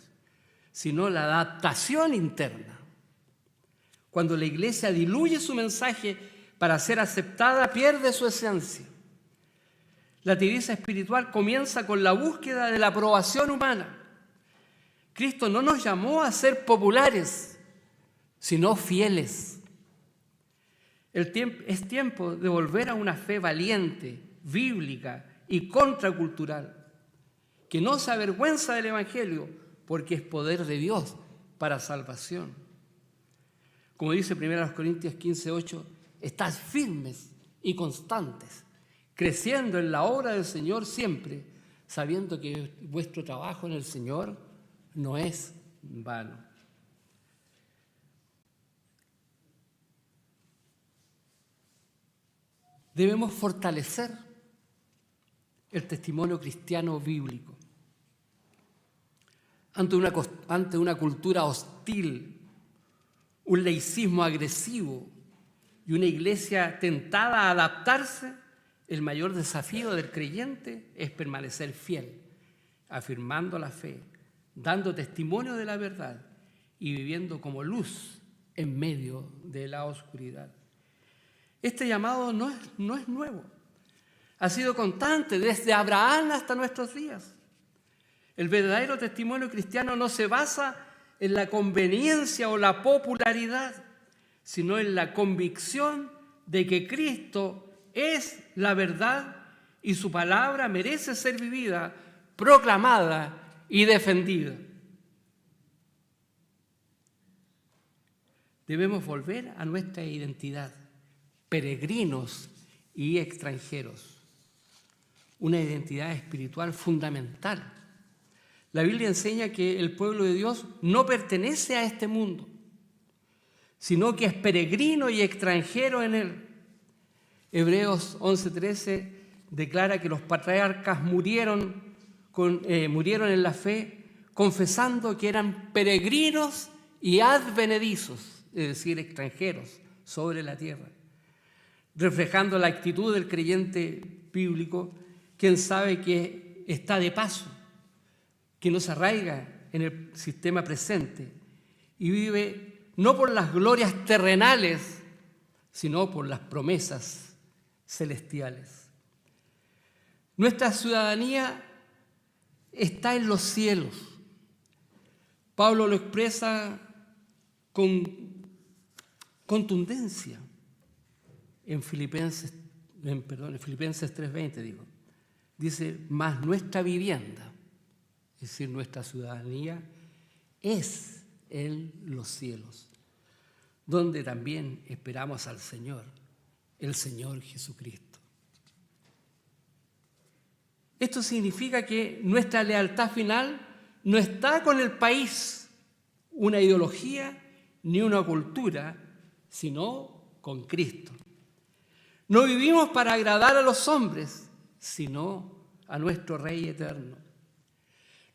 sino la adaptación interna. Cuando la iglesia diluye su mensaje para ser aceptada, pierde su esencia. La tibieza espiritual comienza con la búsqueda de la aprobación humana. Cristo no nos llamó a ser populares, sino fieles. Es tiempo de volver a una fe valiente, bíblica y contracultural, que no se avergüenza del Evangelio, porque es poder de Dios para salvación. Como dice 1 Corintios 15:8, estad firmes y constantes, creciendo en la obra del Señor siempre, sabiendo que vuestro trabajo en el Señor no es vano. Debemos fortalecer el testimonio cristiano bíblico ante una cultura hostil, un laicismo agresivo y una iglesia tentada a adaptarse. El mayor desafío del creyente es permanecer fiel, afirmando la fe, dando testimonio de la verdad y viviendo como luz en medio de la oscuridad. Este llamado no es nuevo, ha sido constante desde Abraham hasta nuestros días. El verdadero testimonio cristiano no se basa en la conveniencia o la popularidad, sino en la convicción de que Cristo es la verdad y su palabra merece ser vivida, proclamada y defendida. Debemos volver a nuestra identidad, peregrinos y extranjeros, una identidad espiritual fundamental. La Biblia enseña que el pueblo de Dios no pertenece a este mundo, sino que es peregrino y extranjero en él. Hebreos 11:13 declara que los patriarcas murieron en la fe, confesando que eran peregrinos y advenedizos, es decir, extranjeros sobre la tierra, reflejando la actitud del creyente bíblico, quien sabe que está de paso, que no se arraiga en el sistema presente y vive no por las glorias terrenales, sino por las promesas celestiales. Nuestra ciudadanía está en los cielos. Pablo lo expresa con contundencia en Filipenses 3:20, dice, mas nuestra vivienda, es decir, nuestra ciudadanía, es en los cielos, donde también esperamos al Señor, el Señor Jesucristo. Esto significa que nuestra lealtad final no está con el país, una ideología ni una cultura, sino con Cristo. No vivimos para agradar a los hombres, sino a nuestro Rey eterno.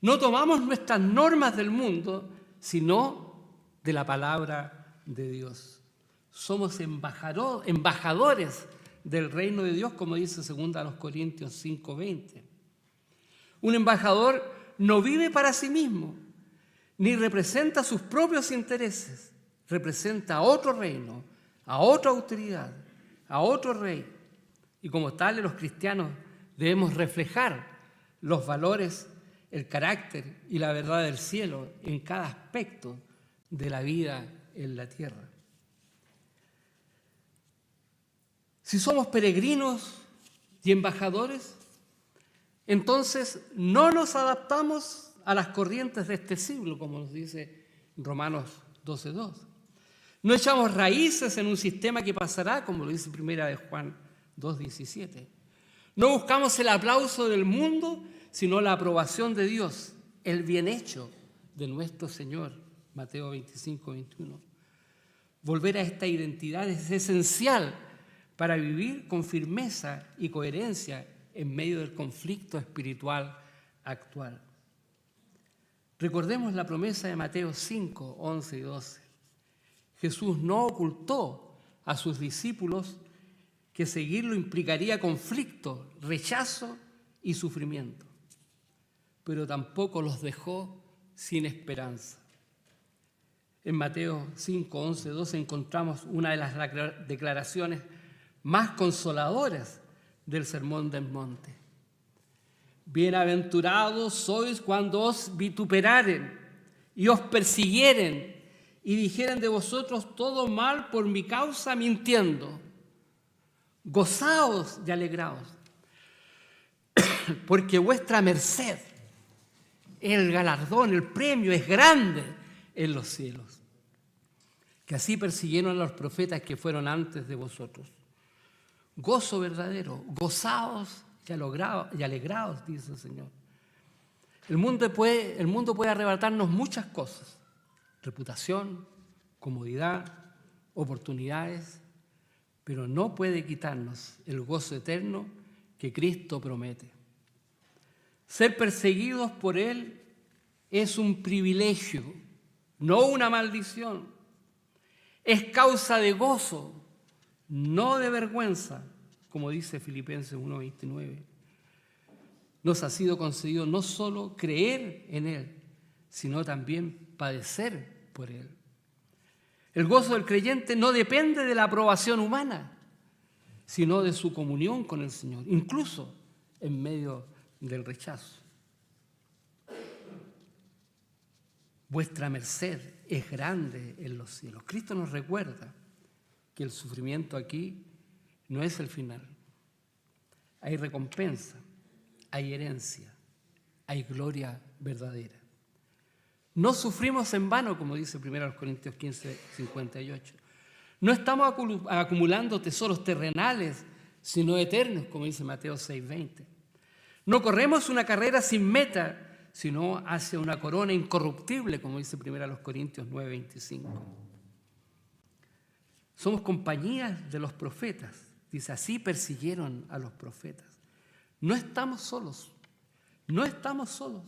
No tomamos nuestras normas del mundo, sino de la palabra de Dios. Somos embajadores del reino de Dios, como dice 2 Corintios 5:20. Un embajador no vive para sí mismo, ni representa sus propios intereses. Representa a otro reino, a otra autoridad, a otro rey. Y como tales, los cristianos debemos reflejar los valores, el carácter y la verdad del cielo en cada aspecto de la vida en la tierra. Si somos peregrinos y embajadores, entonces no nos adaptamos a las corrientes de este siglo, como nos dice Romanos 12:2. No echamos raíces en un sistema que pasará, como lo dice 1 de Juan 2:17. No buscamos el aplauso del mundo, sino la aprobación de Dios, el bien hecho de nuestro Señor, Mateo 25:21. Volver a esta identidad es esencial para vivir con firmeza y coherencia en medio del conflicto espiritual actual. Recordemos la promesa de Mateo 5:11 y 12. Jesús no ocultó a sus discípulos que seguirlo implicaría conflicto, rechazo y sufrimiento, pero tampoco los dejó sin esperanza. En Mateo 5:11, 12 encontramos una de las declaraciones más consoladoras del Sermón del Monte. Bienaventurados sois cuando os vituperaren y os persiguieren y dijeren de vosotros todo mal por mi causa mintiendo. Gozaos y alegraos, porque vuestra merced, el galardón, el premio es grande en los cielos. Que así persiguieron a los profetas que fueron antes de vosotros. gozo verdadero, gozaos y alegraos, dice el Señor. El mundo puede arrebatarnos muchas cosas: reputación, comodidad, oportunidades, pero no puede quitarnos el gozo eterno que Cristo promete. Ser perseguidos por Él es un privilegio, no una maldición. Es causa de gozo, no de vergüenza, como dice Filipenses 1:29. Nos ha sido concedido no solo creer en Él, sino también padecer por Él. El gozo del creyente no depende de la aprobación humana, sino de su comunión con el Señor, incluso en medio del rechazo. Vuestra merced es grande en los cielos. Cristo nos recuerda que el sufrimiento aquí no es el final. Hay recompensa, hay herencia, hay gloria verdadera. No sufrimos en vano, como dice 1 Corintios 15:58. No estamos acumulando tesoros terrenales, sino eternos, como dice Mateo 6:20. No corremos una carrera sin meta, sino hacia una corona incorruptible, como dice 1 Corintios 9:25. Somos compañías de los profetas. Dice, así persiguieron a los profetas. No estamos solos, no estamos solos.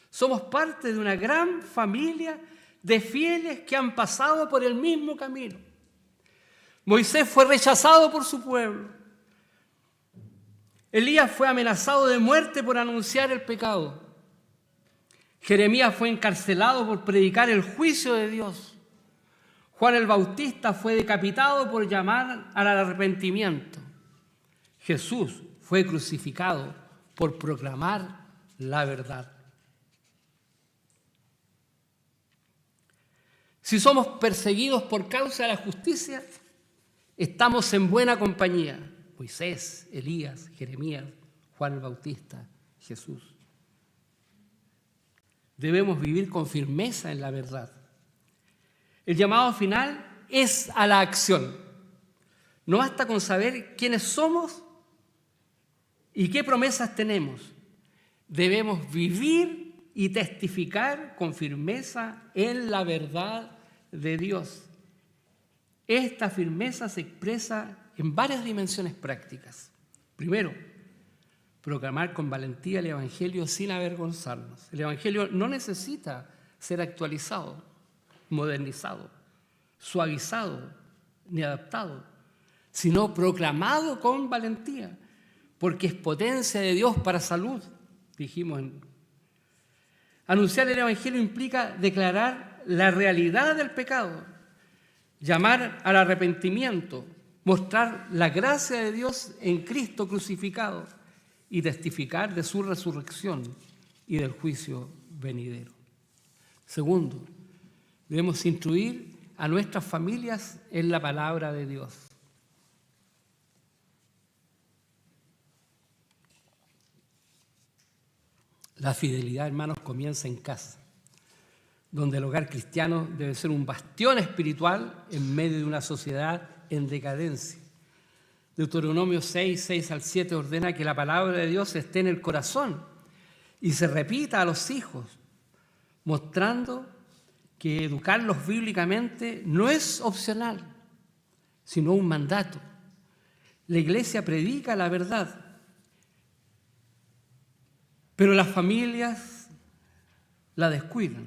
Somos parte de una gran familia de fieles que han pasado por el mismo camino. Moisés fue rechazado por su pueblo. Elías fue amenazado de muerte por anunciar el pecado. Jeremías fue encarcelado por predicar el juicio de Dios. Juan el Bautista fue decapitado por llamar al arrepentimiento. Jesús fue crucificado por proclamar la verdad. Si somos perseguidos por causa de la justicia, estamos en buena compañía. Moisés, Elías, Jeremías, Juan el Bautista, Jesús. Debemos vivir con firmeza en la verdad. El llamado final es a la acción. No basta con saber quiénes somos y qué promesas tenemos. Debemos vivir y testificar con firmeza en la verdad de Dios. Esta firmeza se expresa en varias dimensiones prácticas. Primero, proclamar con valentía el Evangelio sin avergonzarnos. El Evangelio no necesita ser actualizado, modernizado, suavizado ni adaptado, sino proclamado con valentía, porque es potencia de Dios para salud, dijimos. Anunciar el Evangelio implica declarar la realidad del pecado, llamar al arrepentimiento, mostrar la gracia de Dios en Cristo crucificado y testificar de su resurrección y del juicio venidero. Segundo, debemos instruir a nuestras familias en la palabra de Dios. La fidelidad, hermanos, comienza en casa, donde el hogar cristiano debe ser un bastión espiritual en medio de una sociedad en decadencia. Deuteronomio 6:6-7 ordena que la palabra de Dios esté en el corazón y se repita a los hijos, mostrando que educarlos bíblicamente no es opcional, sino un mandato. La iglesia predica la verdad, pero las familias la descuidan.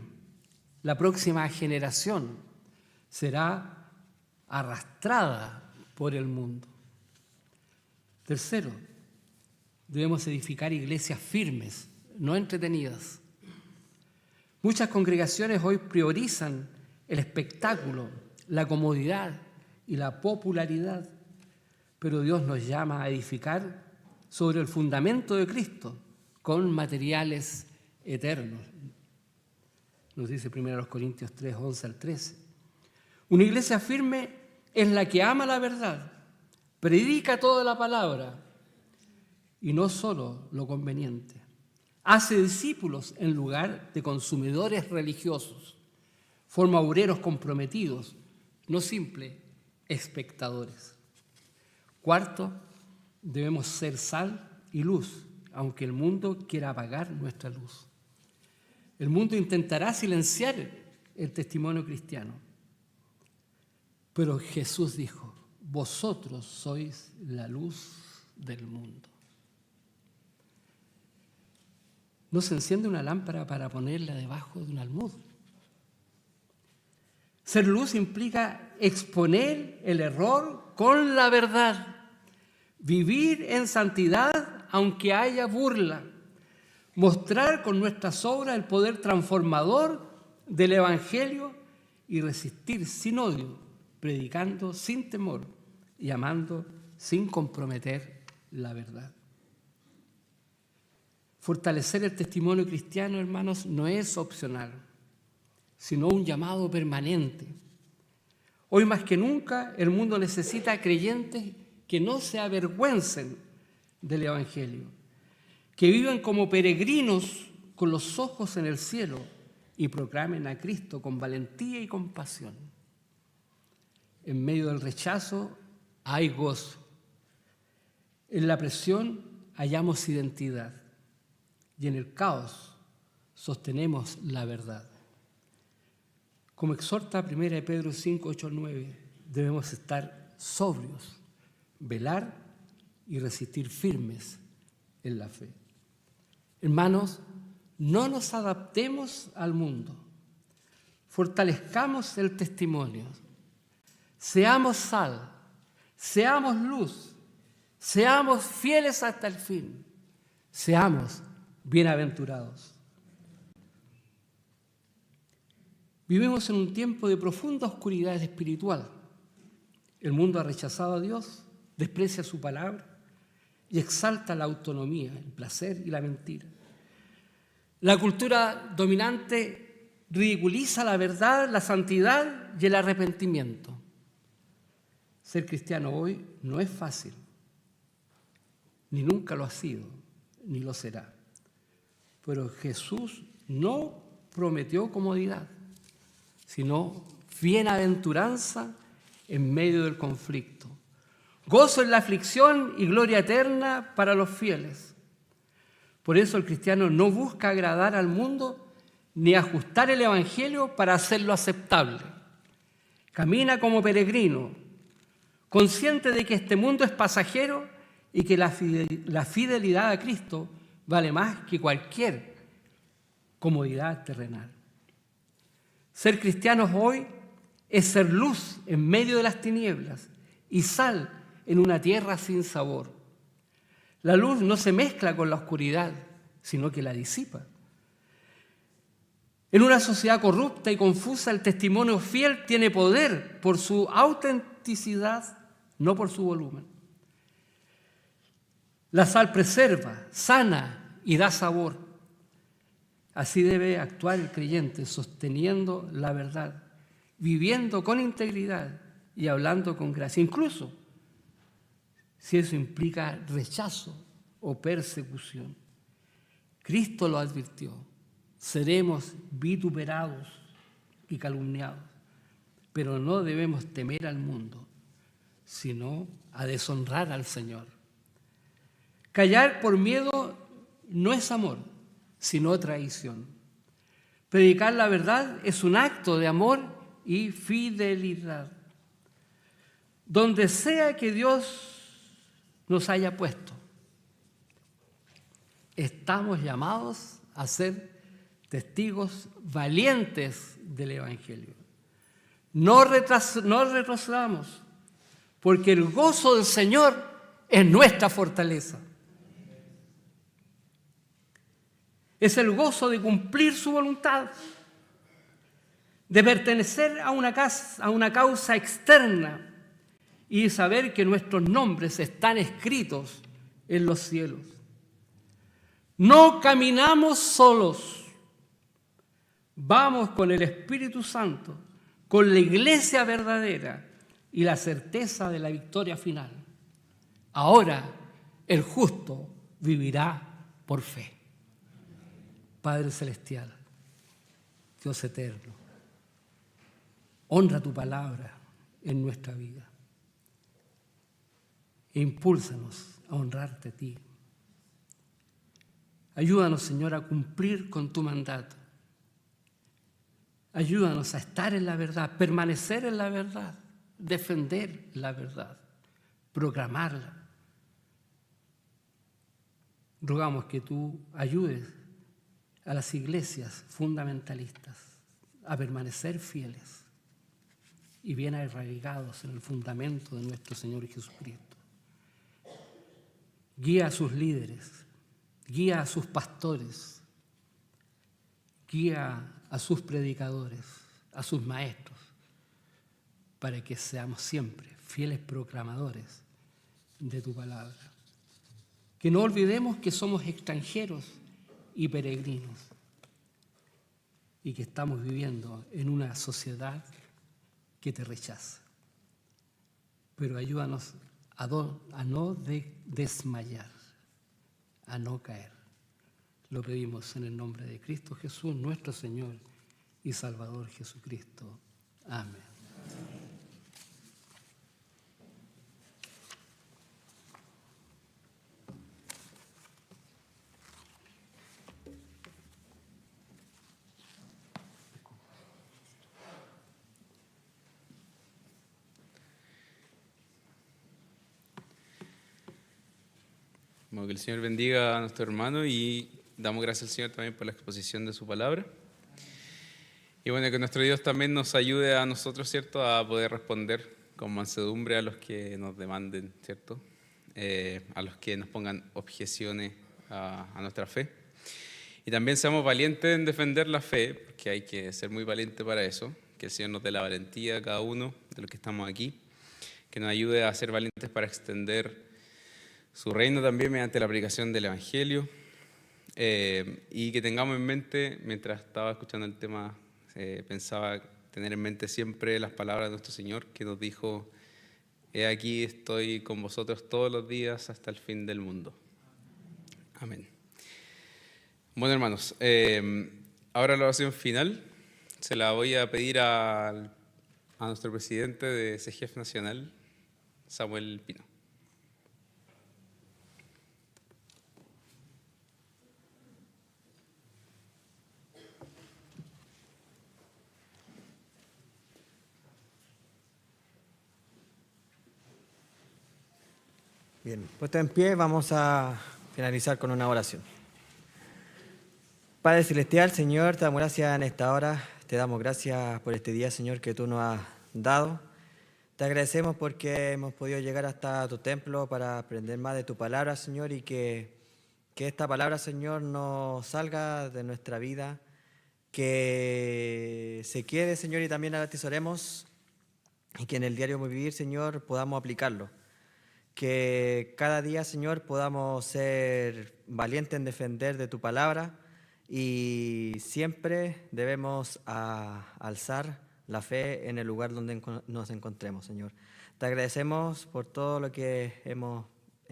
La próxima generación será arrastrada por el mundo. Tercero, debemos edificar iglesias firmes, no entretenidas. Muchas congregaciones hoy priorizan el espectáculo, la comodidad y la popularidad, pero Dios nos llama a edificar sobre el fundamento de Cristo con materiales eternos. Nos dice 1 Corintios 3:11-13. Una iglesia firme es la que ama la verdad, predica toda la palabra y no solo lo conveniente. Hace discípulos en lugar de consumidores religiosos. Forma obreros comprometidos, no simples espectadores. Cuarto, Debemos ser sal y luz, aunque el mundo quiera apagar nuestra luz. El mundo intentará silenciar el testimonio cristiano, pero Jesús dijo: vosotros sois la luz del mundo. No se enciende una lámpara para ponerla debajo de un almud. Ser luz implica exponer el error con la verdad, vivir en santidad aunque haya burla, mostrar con nuestras obras el poder transformador del Evangelio y resistir sin odio, predicando sin temor y amando sin comprometer la verdad. Fortalecer el testimonio cristiano, hermanos, no es opcional, sino un llamado permanente. Hoy más que nunca el mundo necesita creyentes que no se avergüencen del Evangelio, que vivan como peregrinos con los ojos en el cielo y proclamen a Cristo con valentía y compasión. En medio del rechazo hay gozo. En la presión hallamos identidad y en el caos sostenemos la verdad. Como exhorta 1 Pedro 5, 8 al 9, debemos estar sobrios, velar y resistir firmes en la fe. Hermanos, no nos adaptemos al mundo, fortalezcamos el testimonio, seamos sal, seamos luz, seamos fieles hasta el fin, seamos bienaventurados. Vivimos en un tiempo de profunda oscuridad espiritual. El mundo ha rechazado a Dios, desprecia su palabra y exalta la autonomía, el placer y la mentira. La cultura dominante ridiculiza la verdad, la santidad y el arrepentimiento. Ser cristiano hoy no es fácil, ni nunca lo ha sido, ni lo será. Pero Jesús no prometió comodidad, sino bienaventuranza en medio del conflicto, gozo en la aflicción y gloria eterna para los fieles. Por eso el cristiano no busca agradar al mundo ni ajustar el Evangelio para hacerlo aceptable. Camina como peregrino, consciente de que este mundo es pasajero y que la fidelidad a Cristo vale más que cualquier comodidad terrenal. Ser cristianos hoy es ser luz en medio de las tinieblas y sal en una tierra sin sabor. La luz no se mezcla con la oscuridad, sino que la disipa. En una sociedad corrupta y confusa, el testimonio fiel tiene poder por su autenticidad, no por su volumen. La sal preserva, sana y da sabor. Así debe actuar el creyente, sosteniendo la verdad, viviendo con integridad y hablando con gracia, incluso si eso implica rechazo o persecución. Cristo lo advirtió: seremos vituperados y calumniados, pero no debemos temer al mundo, sino a deshonrar al Señor. Callar por miedo no es amor, sino traición. Predicar la verdad es un acto de amor y fidelidad. Donde sea que Dios nos haya puesto, estamos llamados a ser testigos valientes del Evangelio. No retrocedamos, porque el gozo del Señor es nuestra fortaleza. Es el gozo de cumplir su voluntad, de pertenecer a una causa externa y de saber que nuestros nombres están escritos en los cielos. No caminamos solos, vamos con el Espíritu Santo, con la iglesia verdadera y la certeza de la victoria final. Ahora el justo vivirá por fe. Padre Celestial, Dios eterno, honra tu palabra en nuestra vida. e impúlsanos a honrarte a ti. Ayúdanos, Señor, a cumplir con tu mandato. Ayúdanos a estar en la verdad, permanecer en la verdad, defender la verdad, proclamarla. Rogamos que tú ayudes a las iglesias fundamentalistas a permanecer fieles y bien arraigados en el fundamento de nuestro Señor Jesucristo. Guía a sus líderes, guía a sus pastores, guía a sus predicadores, a sus maestros, para que seamos siempre fieles proclamadores de tu palabra. Que no olvidemos que somos extranjeros y peregrinos y que estamos viviendo en una sociedad que te rechaza. Pero ayúdanos a no desmayar, a no caer. Lo pedimos en el nombre de Cristo Jesús, nuestro Señor y Salvador Jesucristo. Amén. Bueno, que el Señor bendiga a nuestro hermano y damos gracias al Señor también por la exposición de su palabra. Y bueno, que nuestro Dios también nos ayude a nosotros, ¿cierto?, a poder responder con mansedumbre a los que nos demanden, ¿cierto?, a los que nos pongan objeciones a nuestra fe. Y también seamos valientes en defender la fe, porque hay que ser muy valiente para eso. Que el Señor nos dé la valentía a cada uno de los que estamos aquí, que nos ayude a ser valientes para extender su reino también mediante la aplicación del Evangelio, y que tengamos en mente, mientras estaba escuchando el tema, pensaba tener en mente siempre las palabras de nuestro Señor, que nos dijo: he aquí, estoy con vosotros todos los días hasta el fin del mundo. Amén. Bueno, hermanos, ahora la oración final se la voy a pedir a nuestro presidente de CEGEF Nacional, Samuel Pino. Bien, puesto en pie, vamos a finalizar con una oración. Padre Celestial, Señor, te damos gracias en esta hora. Te damos gracias por este día, Señor, que tú nos has dado. Te agradecemos porque hemos podido llegar hasta tu templo para aprender más de tu palabra, Señor, y que esta palabra, Señor, no salga de nuestra vida, que se quede, Señor, y también la atesoremos, y que en el diario vivir, Señor, podamos aplicarlo. Que cada día, Señor, podamos ser valientes en defender de tu palabra y siempre debemos alzar la fe en el lugar donde nos encontremos, Señor. Te agradecemos por todo lo que hemos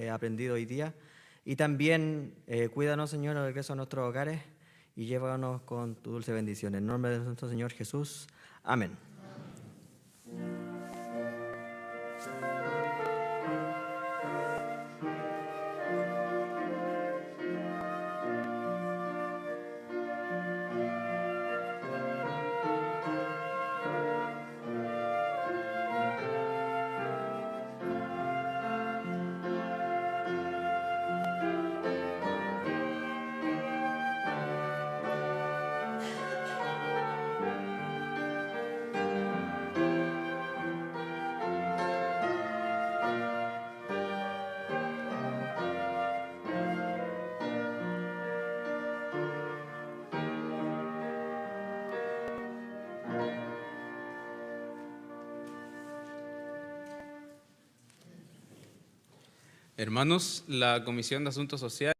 aprendido hoy día y también cuídanos, Señor, al regreso a nuestros hogares y llévanos con tu dulce bendición. En nombre de nuestro Señor Jesús. Amén. Hermanos, la Comisión de Asuntos Sociales